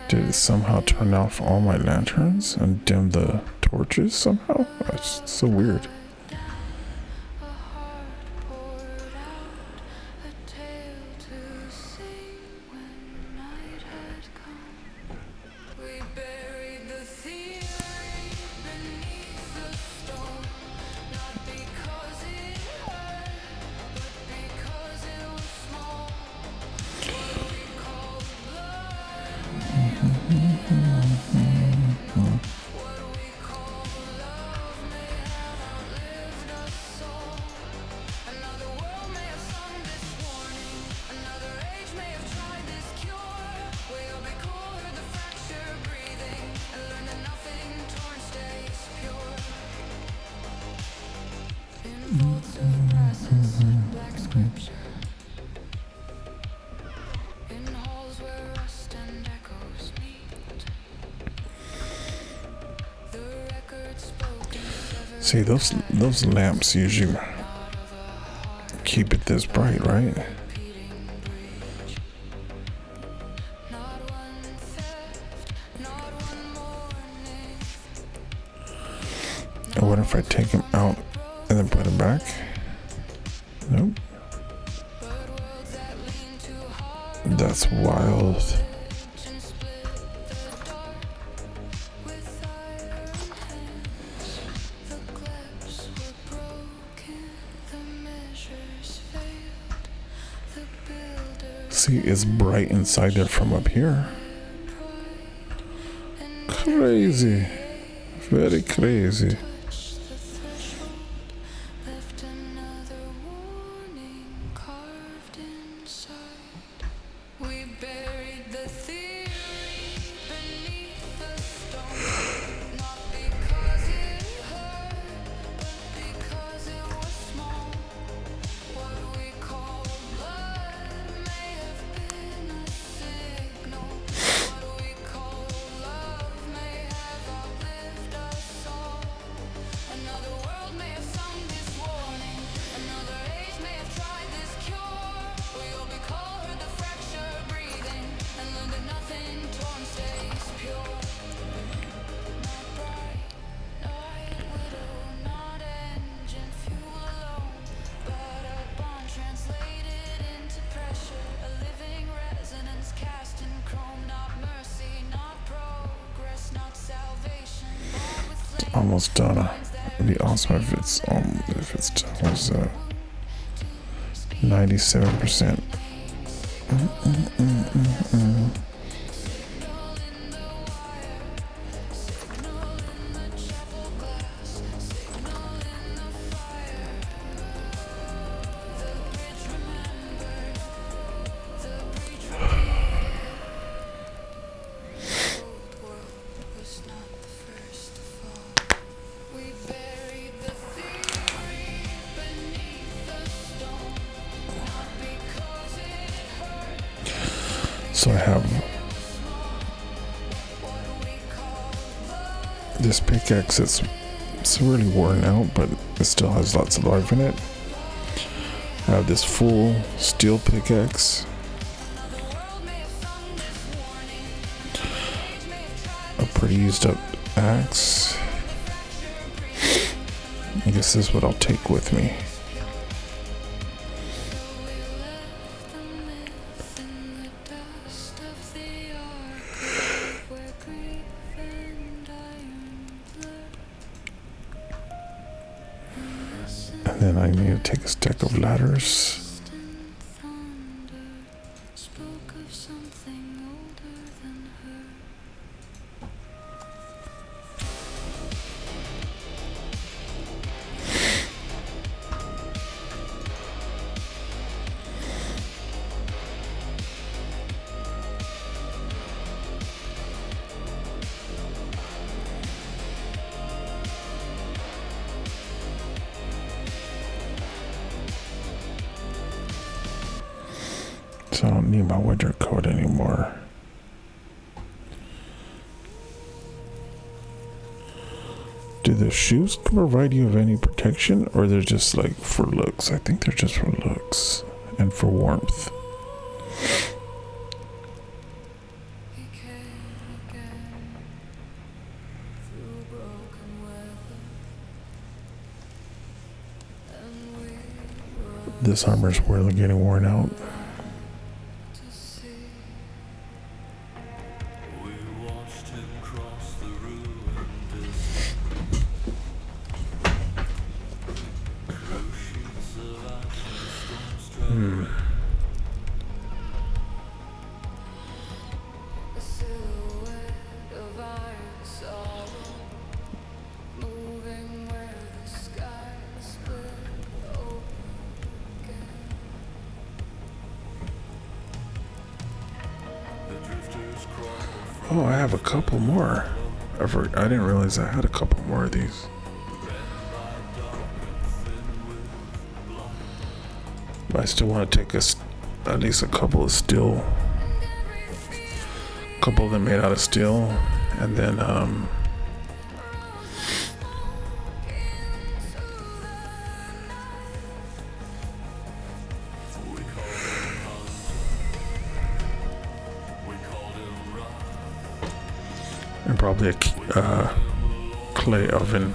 Did it somehow turn off all my lanterns and dim the torches somehow? That's so weird. See, those lamps usually keep it this bright, right? I wonder if I take him out and then put him back. Nope. That's wild. See, it's bright inside there from up here. Crazy. Very crazy. Almost done. It'd be awesome if it's was 97%. So I have this pickaxe. It's really worn out, but it still has lots of life in it. I have this full steel pickaxe, a pretty used up axe. I guess this is what I'll take with me. And then I need to take a stack of ladders. So I don't need my winter coat anymore. Do the shoes provide you of any protection, or they're just like for looks? I think they're just for looks and for warmth. This armor's really getting worn out. Oh, I have a couple more. I didn't realize I had a couple more of these. But I still want to take at least a couple of steel. A couple of them made out of steel. And then And probably a clay oven.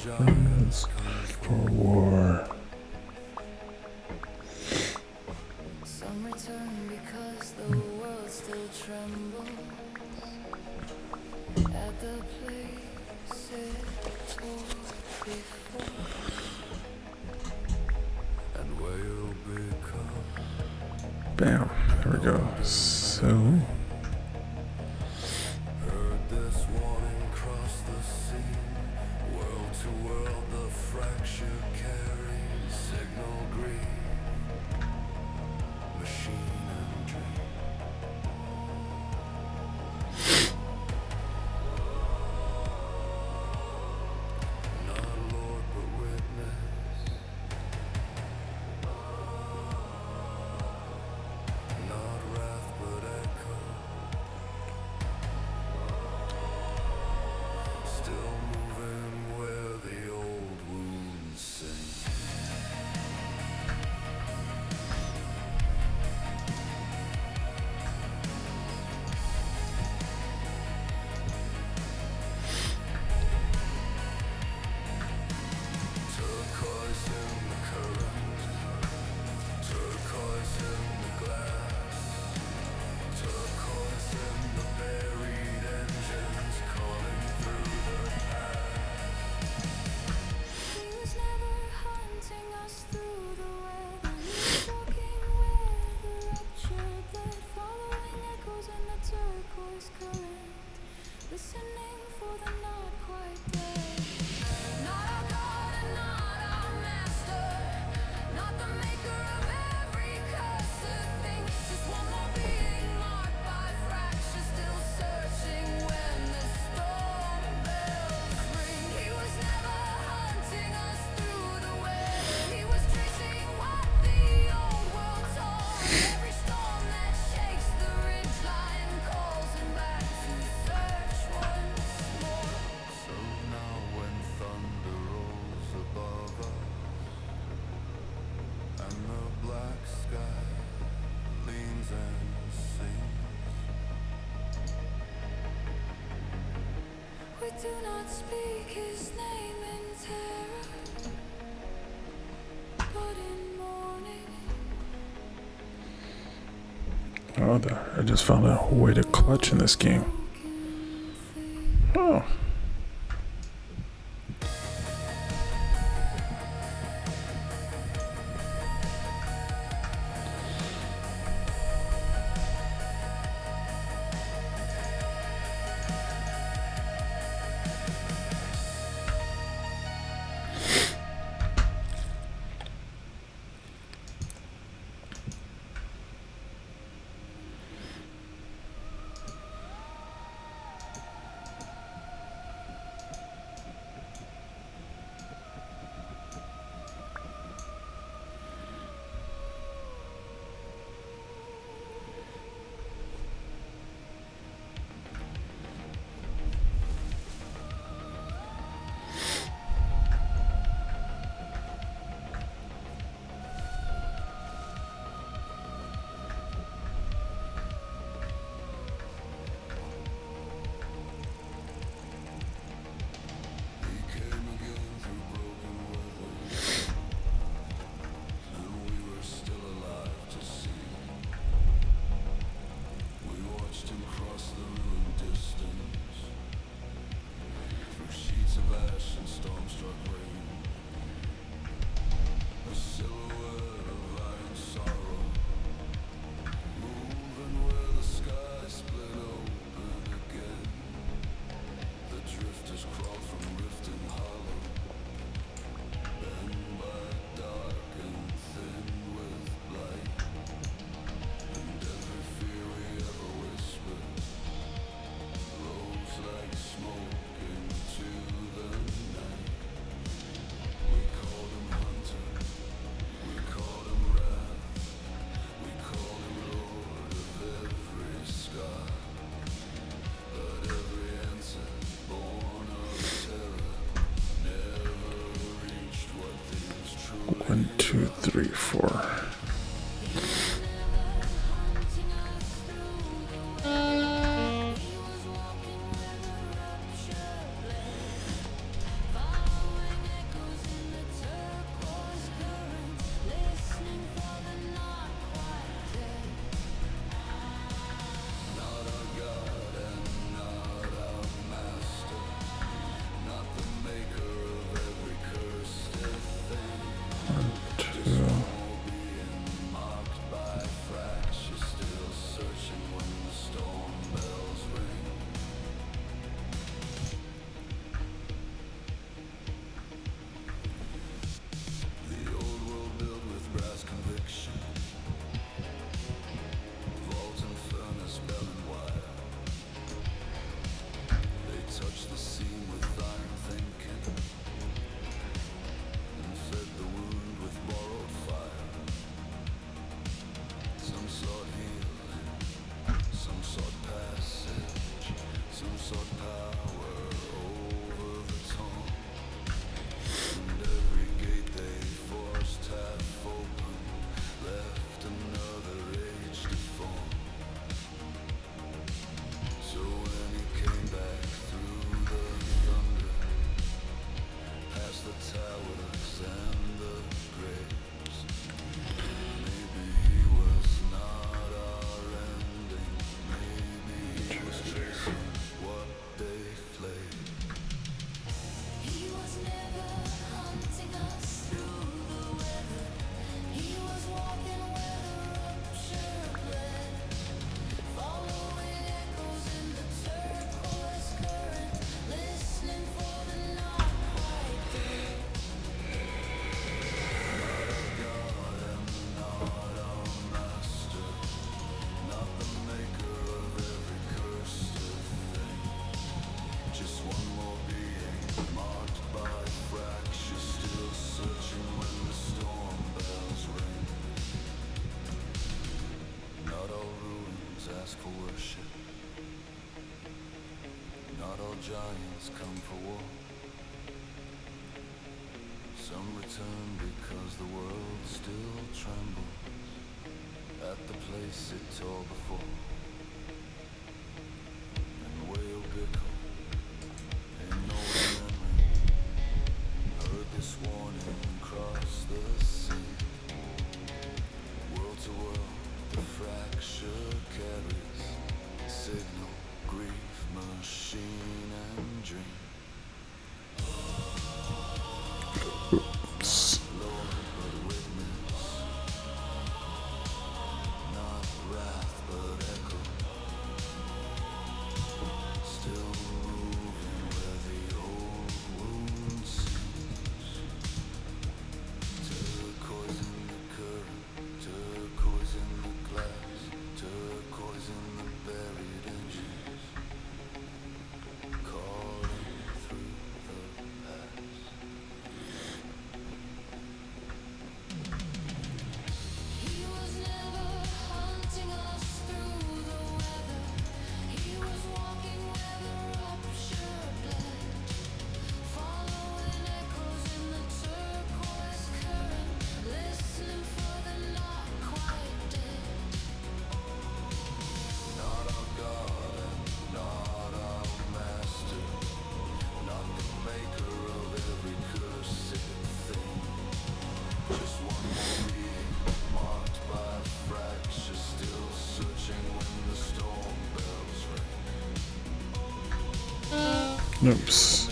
Giants for war. Some return because the world still trembles at the place it tore before. And WayobiKal. Bam. There we go. So. Do not speak his name in terror. Oh, I just found a way to clutch in this game. Oh. One, two, three, four. Giants come for war. Some return because the world still trembles at the place it tore before. And WayobiKal, in no memory, heard this warning cross the sea. World to world, the fractured Oops.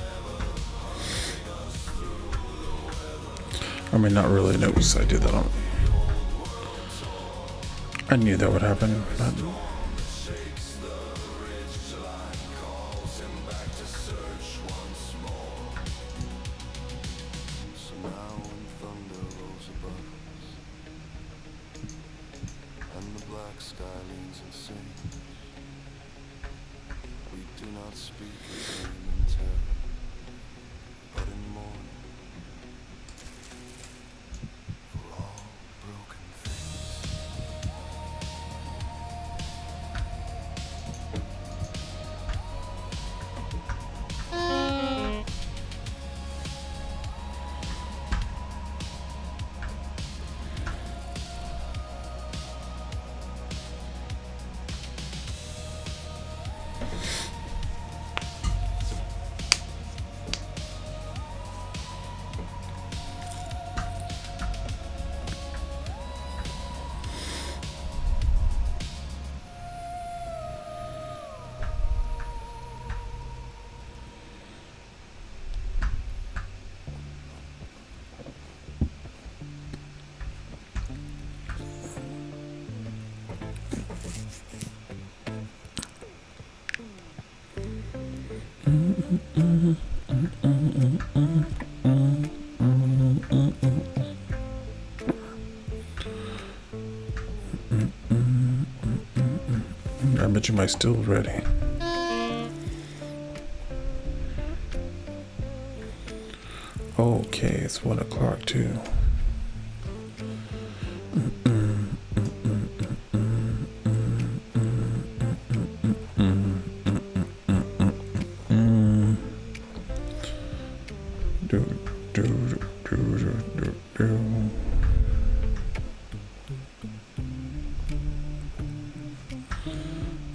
I mean, not really. Oops, I did that on. I knew that would happen. But... I bet you my still's ready. Okay, it's 1 o'clock too.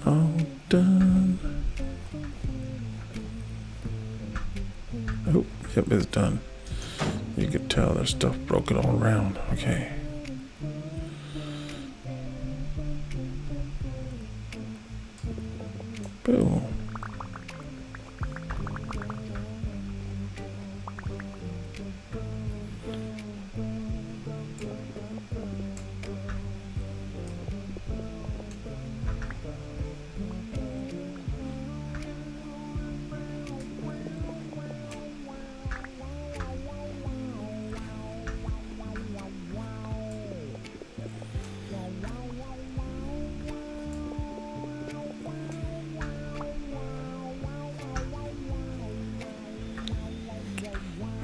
All done. Oh, yep, it's done. You could tell there's stuff broken all around. Okay. Boom.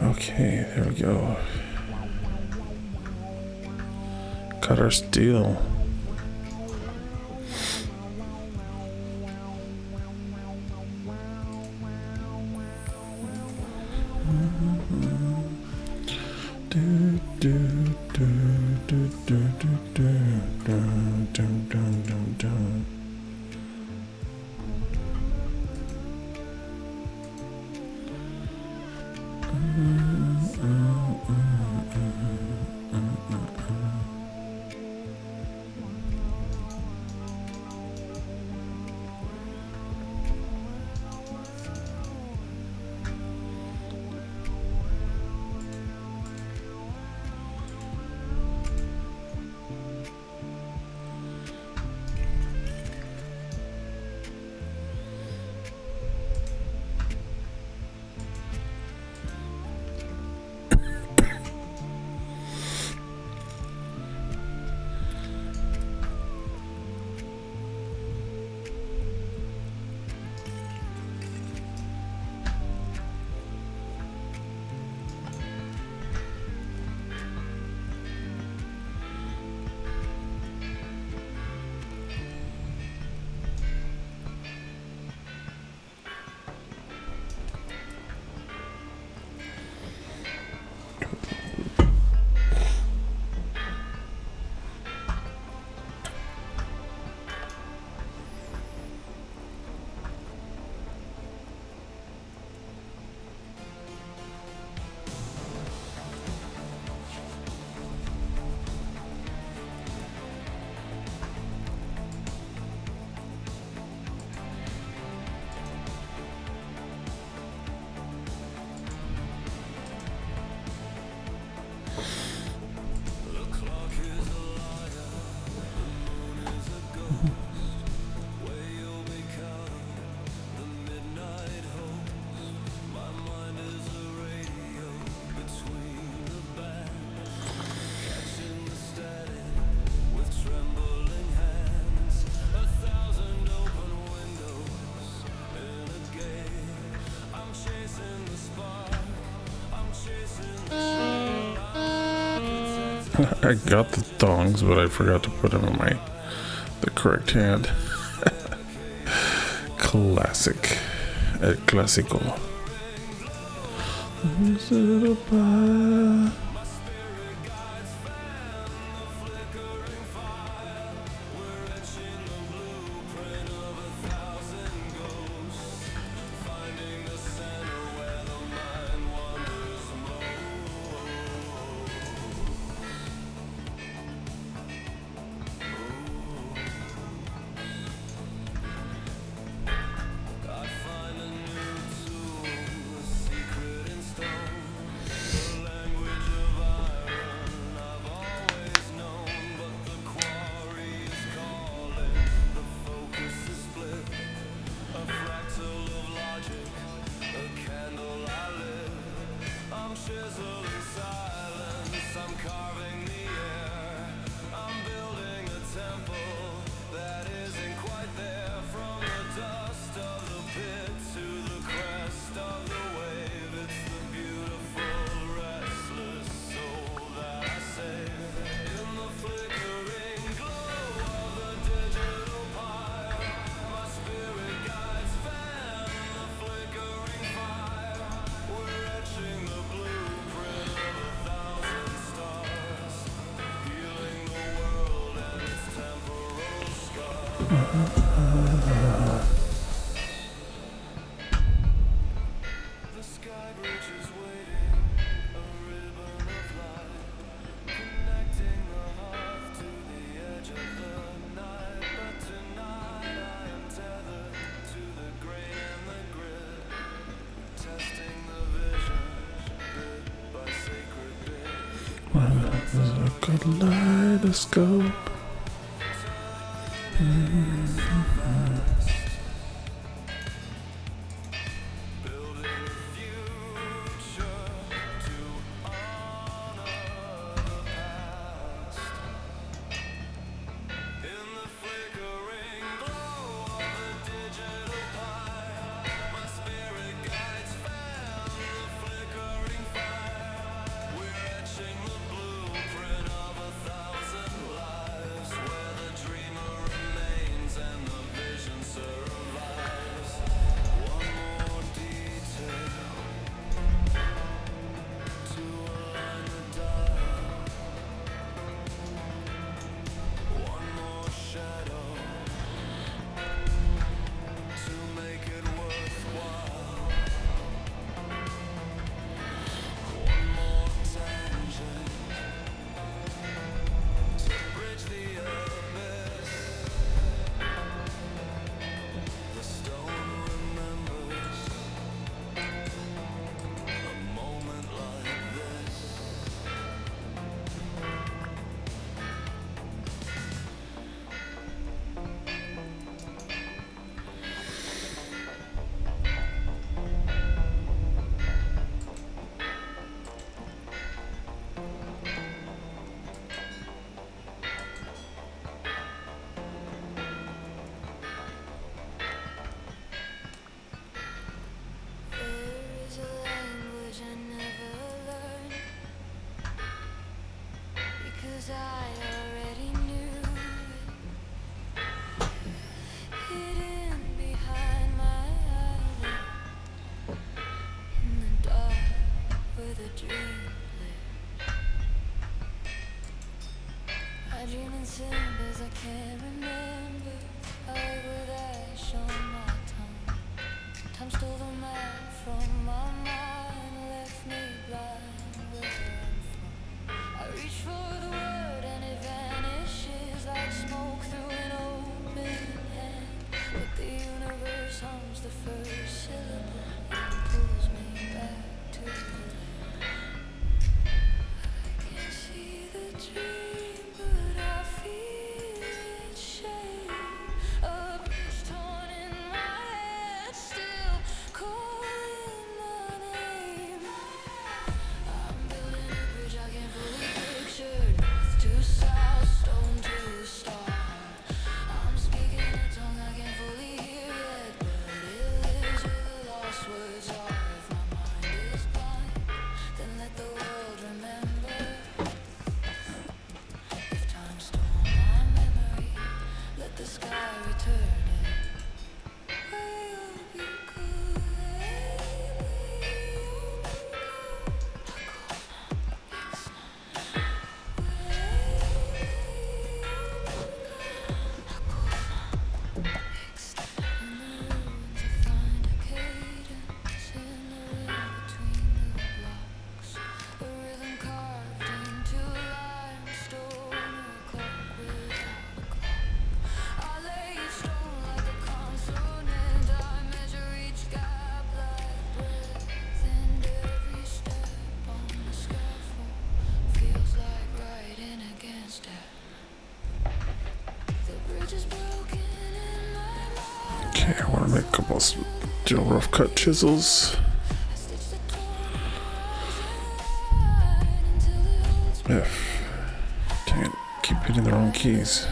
Okay, there we go. Cut our steel. I got the thongs, but I forgot to put them in the correct hand. Classic. El clásico. Kaleidoscope. Okay, I want to make a couple of steel rough cut chisels. If dang it, keep hitting the wrong keys.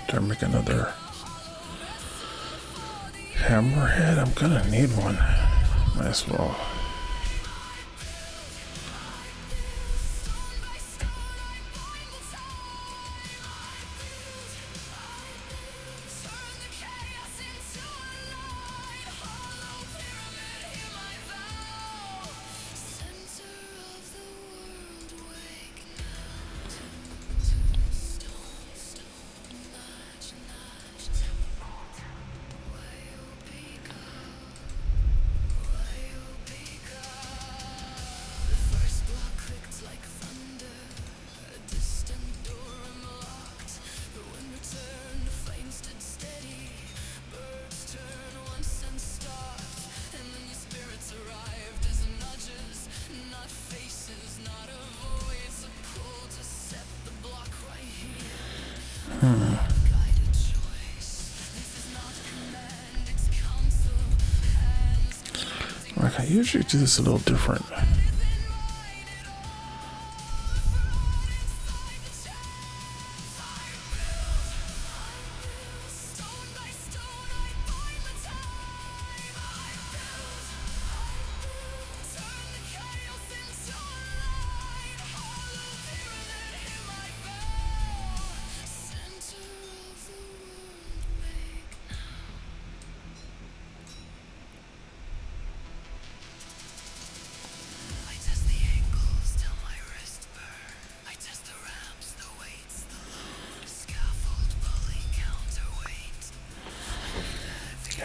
Try to make another hammerhead. I'm gonna need one. Might as well. Like, I usually do this a little different.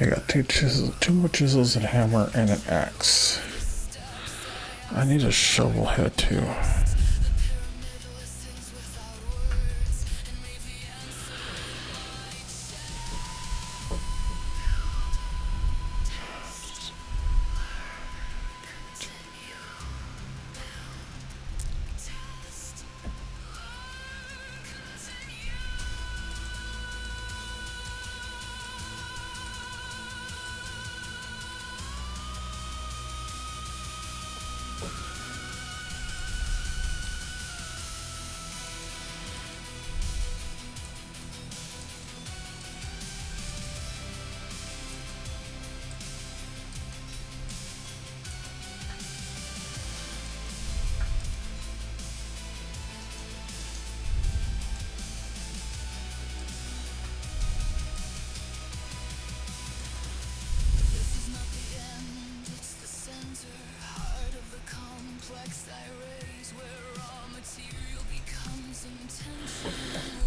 Okay, I got two more chisels, a hammer, and an axe. I need a shovel head too.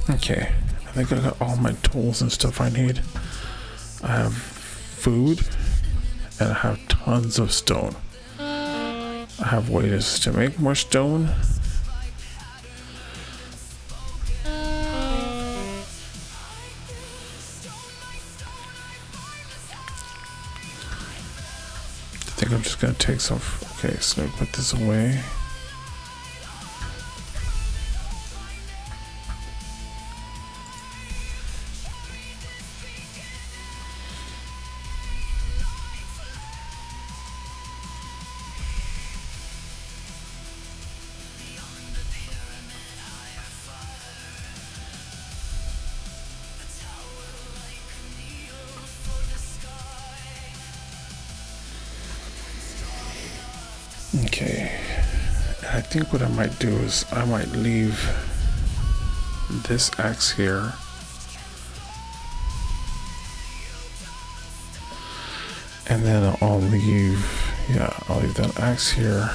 Okay, I think I got all my tools and stuff I need. I have food and I have tons of stone. I have ways to make more stone. I think I'm just gonna take some. Okay, so let me put this away. Okay, I think what I might do is I might leave this axe here. And then I'll leave that axe here.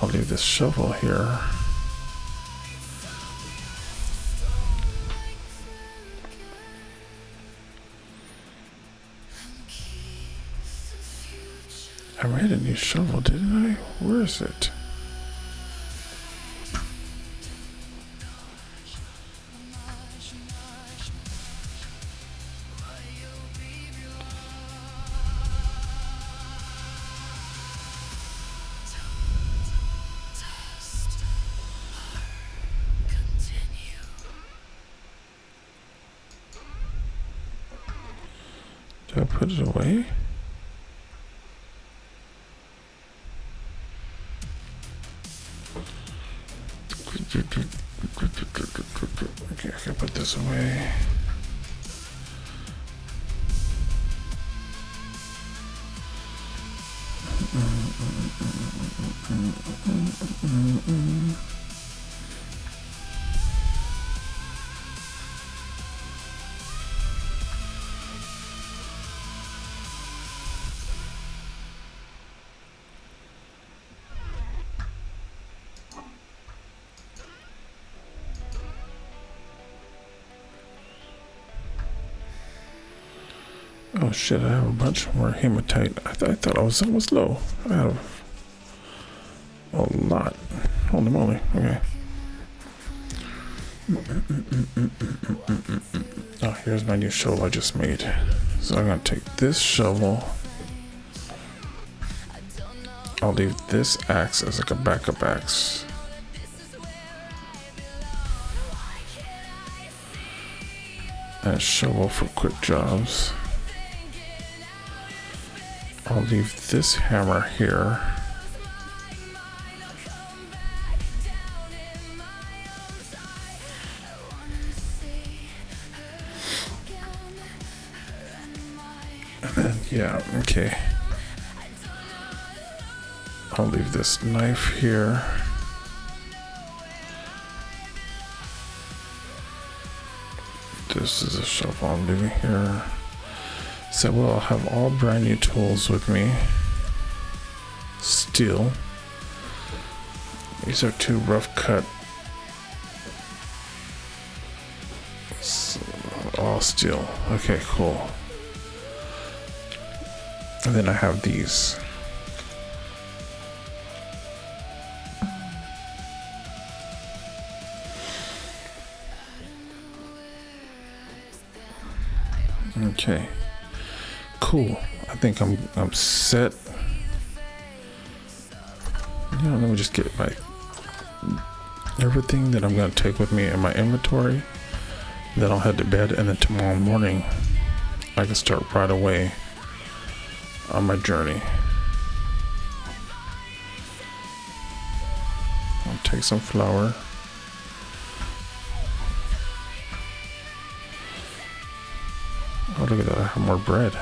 I'll leave this shovel here. I made a new shovel, didn't I? Where is it? Did I put it away? Okay, I can put this away. Oh shit, I have a bunch more hematite. I thought I was almost low. I have a lot. Holy moly, okay. Oh, here's my new shovel I just made. So I'm gonna take this shovel. I'll leave this axe as like a backup axe. And a shovel for quick jobs. I'll leave this hammer here. And then, yeah, okay. I'll leave this knife here. This is a shovel I'm leaving here. So we'll have all brand new tools with me. Steel. These are two rough cut. All steel. Okay, cool. And then I have these. Okay, cool. I think I'm set. You know, let me just get my everything that I'm gonna take with me in my inventory. Then I'll head to bed, and then tomorrow morning I can start right away on my journey. I'll take some flour. Oh, look at that, I have more bread.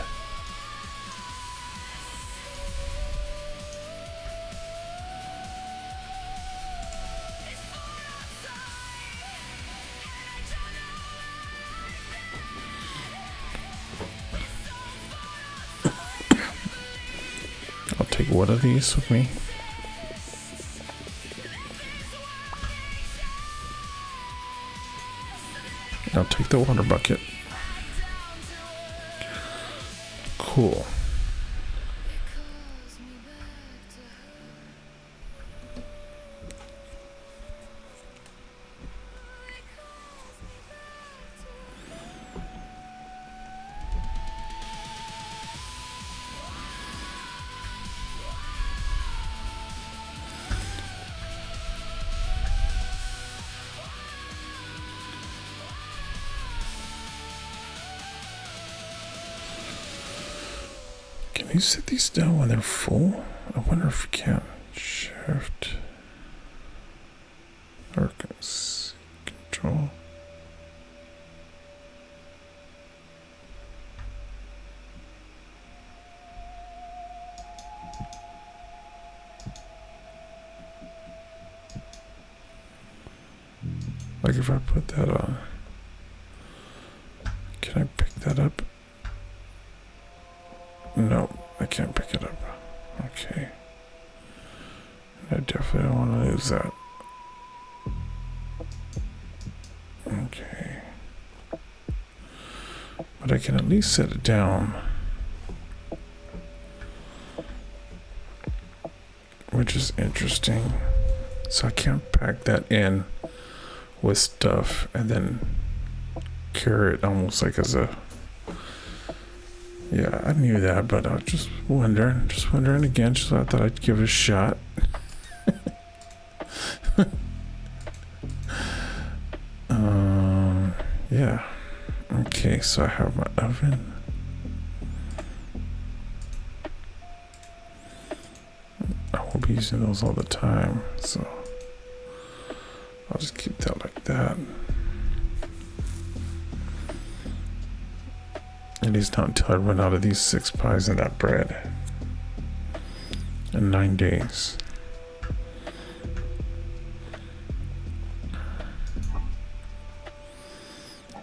I'll take one of these with me. I'll take the water bucket. Cool. Can you set these down when they're full? I wonder if you can. Shift or control. Like if I put that on, can I pick that up? No, I can't pick it up. Okay. I definitely don't want to lose that. Okay. But I can at least set it down. Which is interesting. So I can't pack that in with stuff and then carry it almost like as a... Yeah, I knew that, but I was just wondering again, so I thought I'd give it a shot. Yeah. Okay, so I have my oven. I won't be using those all the time, so I'll just keep that like that. At least not until I run out of these 6 pies and that bread in 9 days.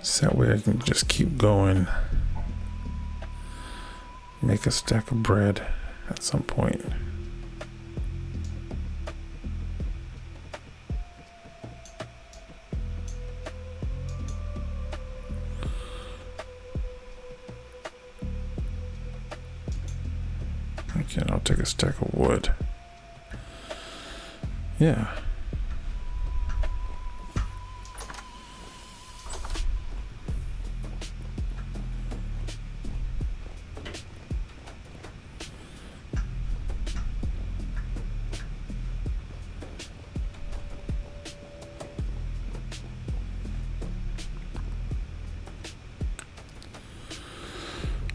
So that way I can just keep going. Make a stack of bread at some point. Okay, and I'll take a stack of wood. Yeah.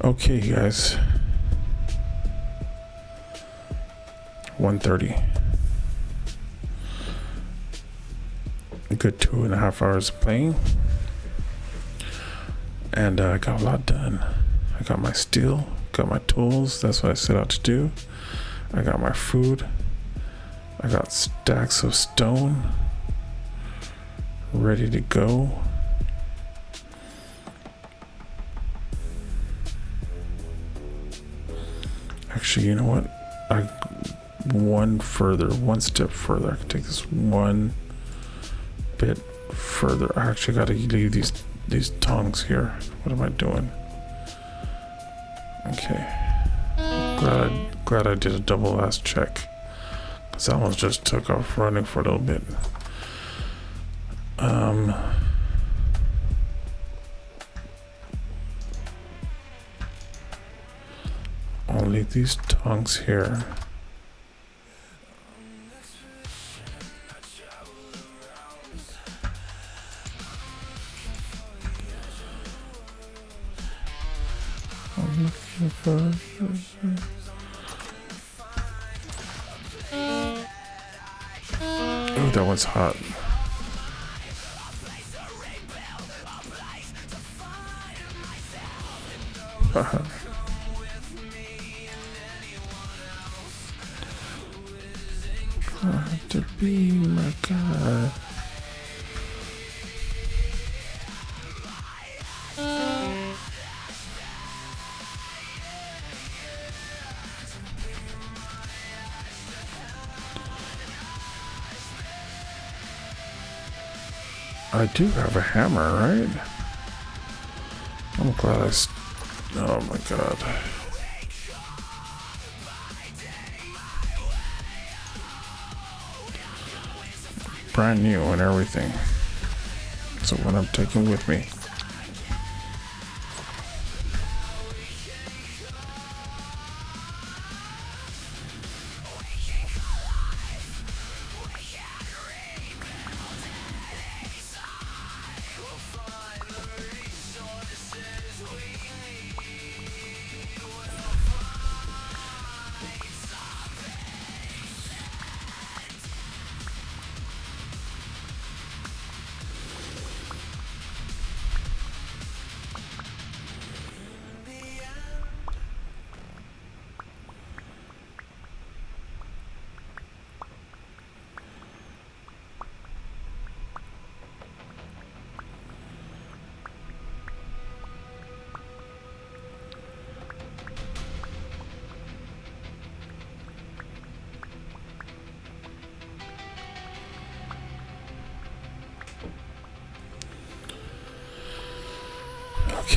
Okay, guys. 1:30. A good 2.5 hours of playing. And I got a lot done. I got my steel, got my tools. That's what I set out to do. I got my food. I got stacks of stone ready to go. Actually, you know what? One step further. I can take this one bit further. I actually got to leave these tongs here. What am I doing? Okay. Glad I did a double last check. Cause I almost just took off running for a little bit. I'll leave these tongs here. I'm looking for... Oh, that one's hot. To be my God. I do have a hammer, right? I'm glad oh my God. Brand new and everything. So what I'm taking with me.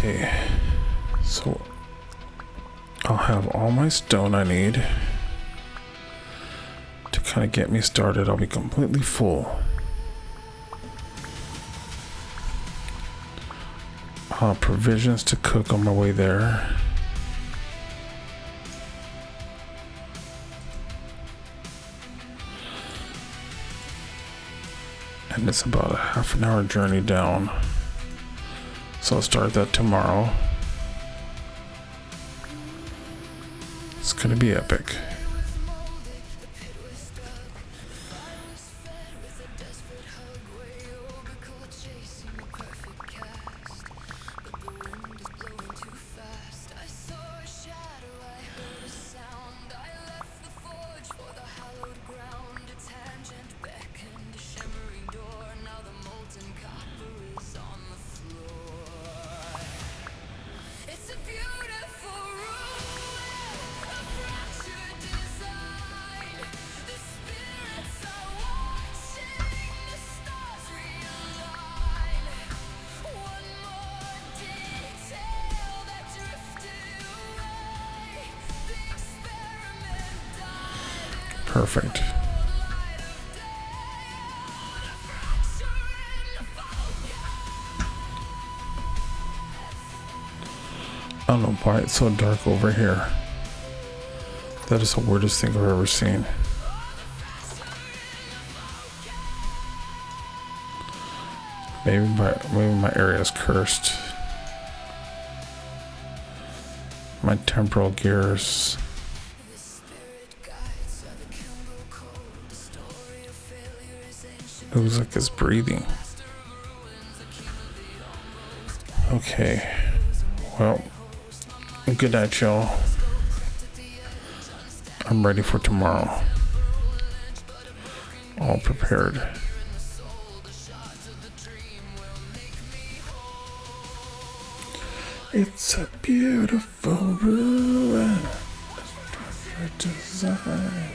Okay, so I'll have all my stone I need to kind of get me started. I'll be completely full. I'll have provisions to cook on my way there. And it's about a half an hour journey down. So I'll start that tomorrow. It's gonna be epic. Perfect. I don't know why it's so dark over here. That is the weirdest thing I've ever seen. Maybe my area is cursed. My temporal gears. It looks like it's breathing. Okay. Well, good night, y'all. I'm ready for tomorrow. All prepared. It's a beautiful ruin. Design.